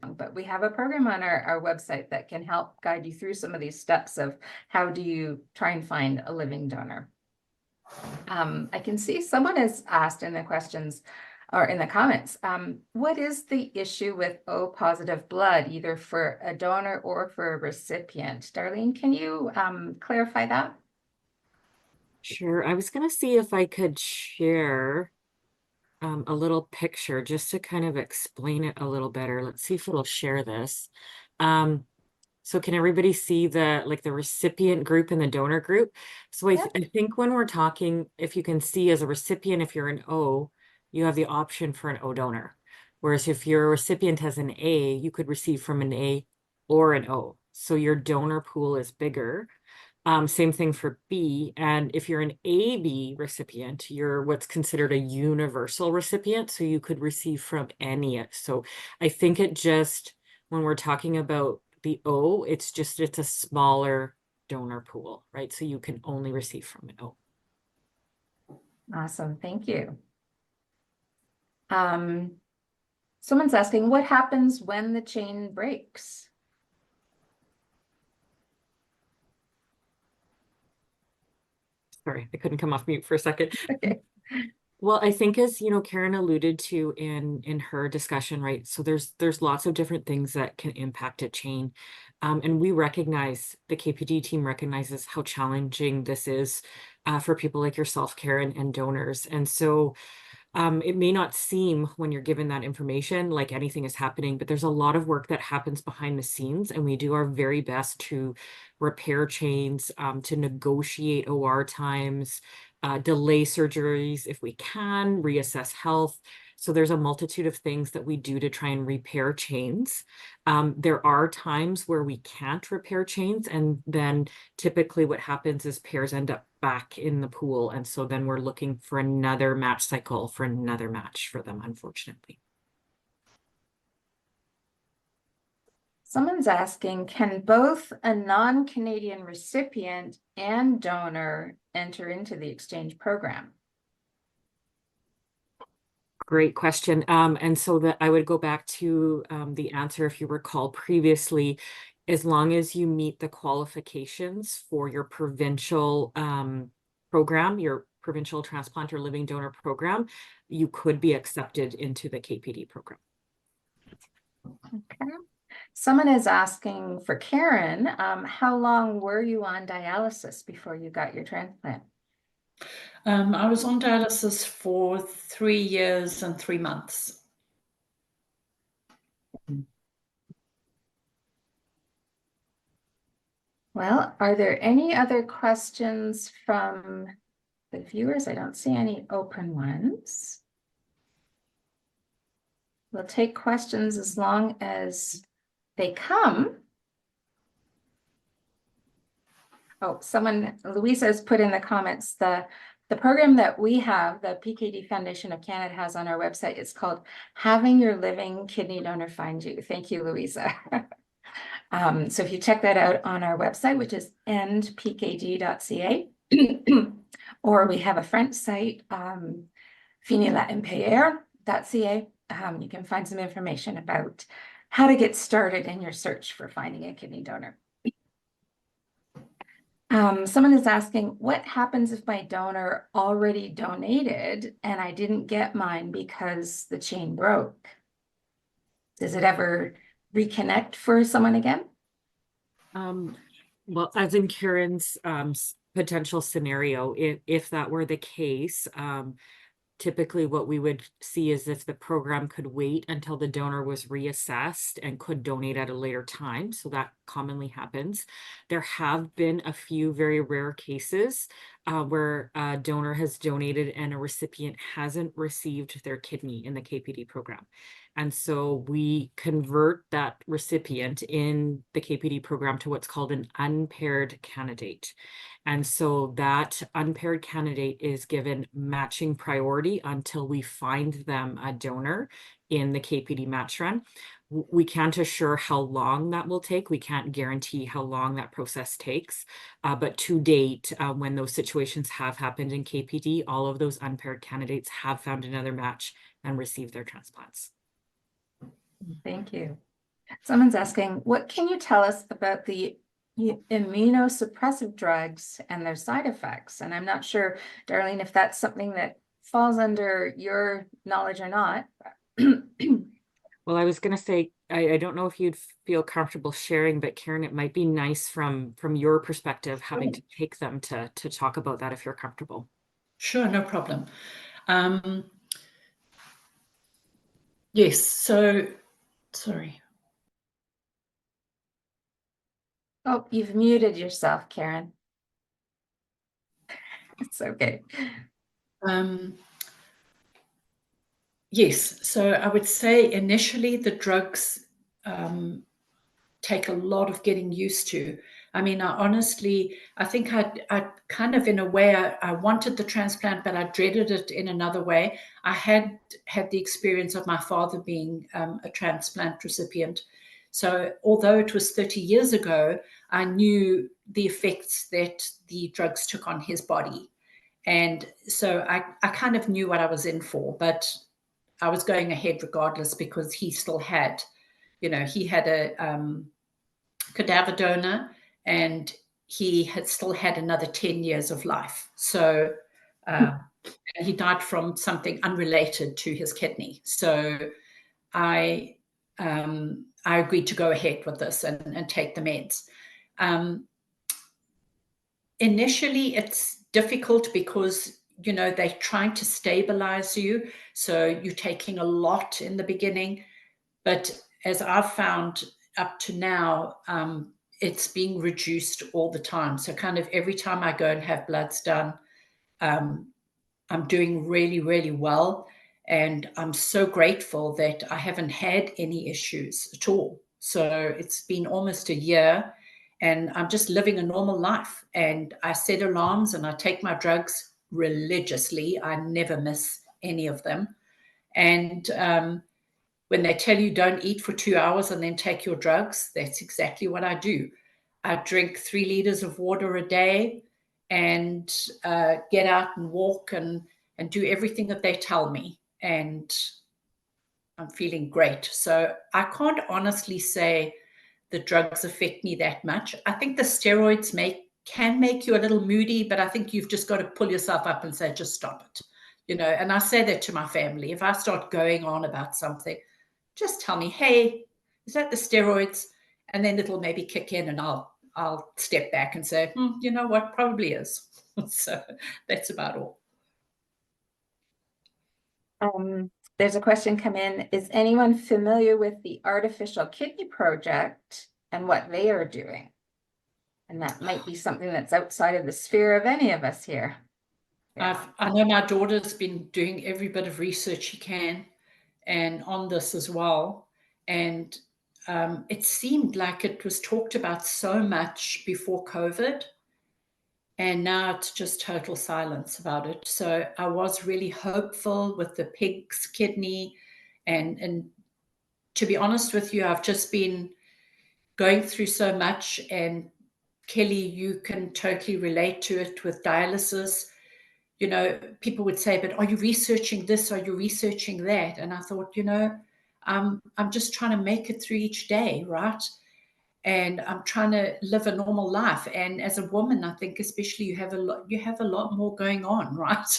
but we have a program on our website that can help guide you through some of these steps of how do you try and find a living donor. I can see someone has asked in the questions or in the comments, what is the issue with O positive blood, either for a donor or for a recipient? Darlene, can you clarify that? Sure. I was going to see if I could share a little picture just to kind of explain it a little better. Let's see if it'll share this. So can everybody see the recipient group and the donor group? So I think when we're talking, if you can see as a recipient, if you're an O, you have the option for an O donor. Whereas if your recipient has an A, you could receive from an A or an O. So your donor pool is bigger. Same thing for B. And if you're an AB recipient, you're what's considered a universal recipient. So you could receive from any. So I think it just, when we're talking about the O, it's a smaller donor pool, right? So you can only receive from an O. Awesome, thank you. Someone's asking, what happens when the chain breaks? Sorry, I couldn't come off mute for a second. Okay. Well, I think as Karen alluded to in her discussion, right? So there's lots of different things that can impact a chain. And we recognize, the KPD team recognizes how challenging this is for people like yourself, Karen, and donors. And so it may not seem when you're given that information like anything is happening, but there's a lot of work that happens behind the scenes, and we do our very best to repair chains, to negotiate OR times, delay surgeries if we can, reassess health. So there's a multitude of things that we do to try and repair chains. There are times where we can't repair chains, and then typically what happens is pairs end up back in the pool. And so then we're looking for another match cycle for another match for them, unfortunately. Someone's asking, can both a non-Canadian recipient and donor enter into the exchange program? Great question. And so that I would go back to the answer, if you recall previously, as long as you meet the qualifications for your provincial program, your provincial transplant or living donor program, you could be accepted into the KPD program. Okay. Someone is asking for Karen, how long were you on dialysis before you got your transplant? I was on dialysis for 3 years and 3 months. Well, are there any other questions from the viewers? I don't see any open ones. We'll take questions as long as they come. Oh, Louisa has put in the comments, the program that we have, the PKD Foundation of Canada has on our website, is called Having Your Living Kidney Donor Find You. Thank you, Louisa. So if you check that out on our website, which is endpkd.ca, or we have a French site, finilatinpayer.ca, you can find some information about how to get started in your search for finding a kidney donor. Someone is asking, what happens if my donor already donated and I didn't get mine because the chain broke? Does it ever reconnect for someone again? Well, as in Karen's potential scenario, if that were the case, typically what we would see is if the program could wait until the donor was reassessed and could donate at a later time. So that commonly happens. There have been a few very rare cases where a donor has donated and a recipient hasn't received their kidney in the KPD program. And so we convert that recipient in the KPD program to what's called an unpaired candidate. And so that unpaired candidate is given matching priority until we find them a donor in the KPD match run. We can't assure how long that will take. We can't guarantee how long that process takes. But to date, when those situations have happened in KPD, all of those unpaired candidates have found another match and received their transplants. Thank you. Someone's asking, what can you tell us about the immunosuppressive drugs and their side effects? And I'm not sure, Darlene, if that's something that falls under your knowledge or not. Well, I was going to say, I don't know if you'd feel comfortable sharing, but Karen, it might be nice from your perspective, having to take them to talk about that if you're comfortable. Sure, no problem. Yes, so, sorry. Oh, you've muted yourself, Karen. It's okay. Yes, so I would say initially the drugs take a lot of getting used to. I mean, I think I kind of, in a way, I wanted the transplant, but I dreaded it in another way. I had the experience of my father being a transplant recipient. So although it was 30 years ago, I knew the effects that the drugs took on his body. And so I kind of knew what I was in for, but I was going ahead regardless because he still had, he had a cadaver donor and he had still had another 10 years of life. So he died from something unrelated to his kidney. So I agreed to go ahead with this and take the meds. Initially, it's difficult because they're trying to stabilize you. So you're taking a lot in the beginning. But as I've found up to now, it's being reduced all the time. So kind of every time I go and have bloods done, I'm doing really, really well. And I'm so grateful that I haven't had any issues at all. So it's been almost a year and I'm just living a normal life. And I set alarms and I take my drugs religiously. I never miss any of them. And when they tell you don't eat for 2 hours and then take your drugs, that's exactly what I do. I drink 3 liters of water a day and get out and walk and do everything that they tell me. And I'm feeling great. So I can't honestly say the drugs affect me that much. I think the steroids can make you a little moody, but I think you've just got to pull yourself up and say, just stop it. And I say that to my family. If I start going on about something, just tell me, hey, is that the steroids? And then it'll maybe kick in and I'll step back and say, you know what, probably is. So that's about all. There's a question come in. Is anyone familiar with the Artificial Kidney Project and what they are doing? And that might be something that's outside of the sphere of any of us here. Yeah. I know my daughter's been doing every bit of research she can and on this as well. And it seemed like it was talked about so much before COVID. And now it's just total silence about it. So I was really hopeful with the pig's kidney. And to be honest with you, I've just been going through so much. And Kelly, you can totally relate to it with dialysis. People would say, but are you researching this? Are you researching that? And I thought, I'm just trying to make it through each day, right? And I'm trying to live a normal life. And as a woman, I think especially you have a lot more going on, right?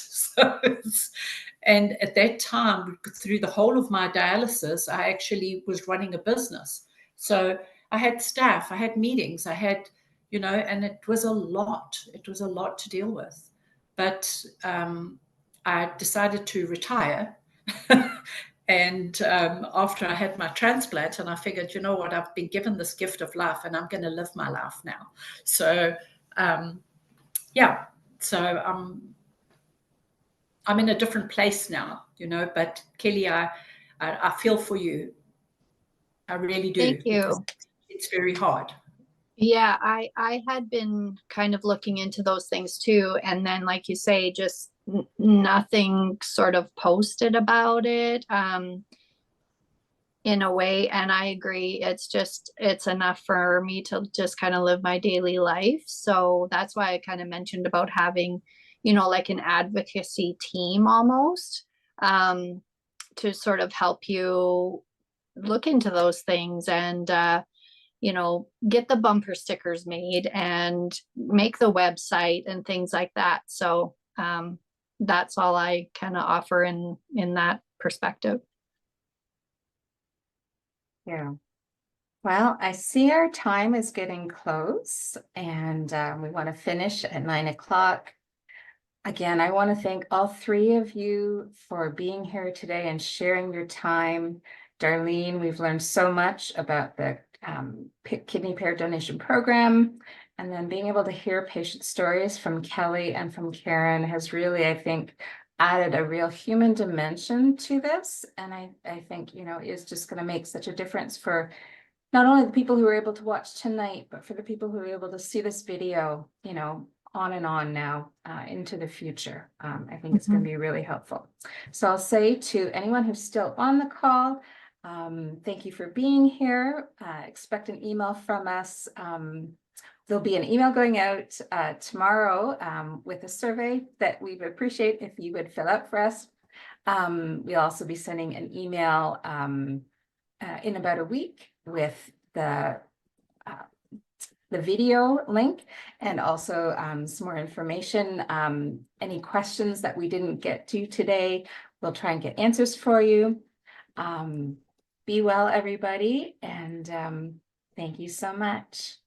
And at that time, through the whole of my dialysis, I actually was running a business. So I had staff, I had meetings, I had, and it was a lot. It was a lot to deal with. But I decided to retire. And after I had my transplant, and I figured, you know what, I've been given this gift of life and I'm going to live my life now. So, yeah, so I'm in a different place now, you know, but Kelly, I feel for you. I really do, Thank because you. it's very hard. Yeah, I had been kind of looking into those things too, and then like you say, just nothing sort of posted about it in a way. And I agree, it's enough for me to just kind of live my daily life. So that's why I kind of mentioned about having, like an advocacy team almost, to sort of help you look into those things and get the bumper stickers made and make the website and things like that. So that's all I kind of offer in that perspective. Yeah. Well, I see our time is getting close, and we want to finish at 9 o'clock. Again, I want to thank all three of you for being here today and sharing your time. Darlene, we've learned so much about the kidney pair donation program, and then being able to hear patient stories from Kelly and from Karen has really, I think, added a real human dimension to this. And I think, is just going to make such a difference for not only the people who were able to watch tonight, but for the people who were able to see this video, on and on now into the future. I think it's going to be really helpful. So I'll say to anyone who's still on the call, thank you for being here. Expect an email from us. There'll be an email going out tomorrow with a survey that we would appreciate if you would fill out for us. We'll also be sending an email in about a week with the video link and also some more information. Any questions that we didn't get to today, we'll try and get answers for you. Be well, everybody, and thank you so much.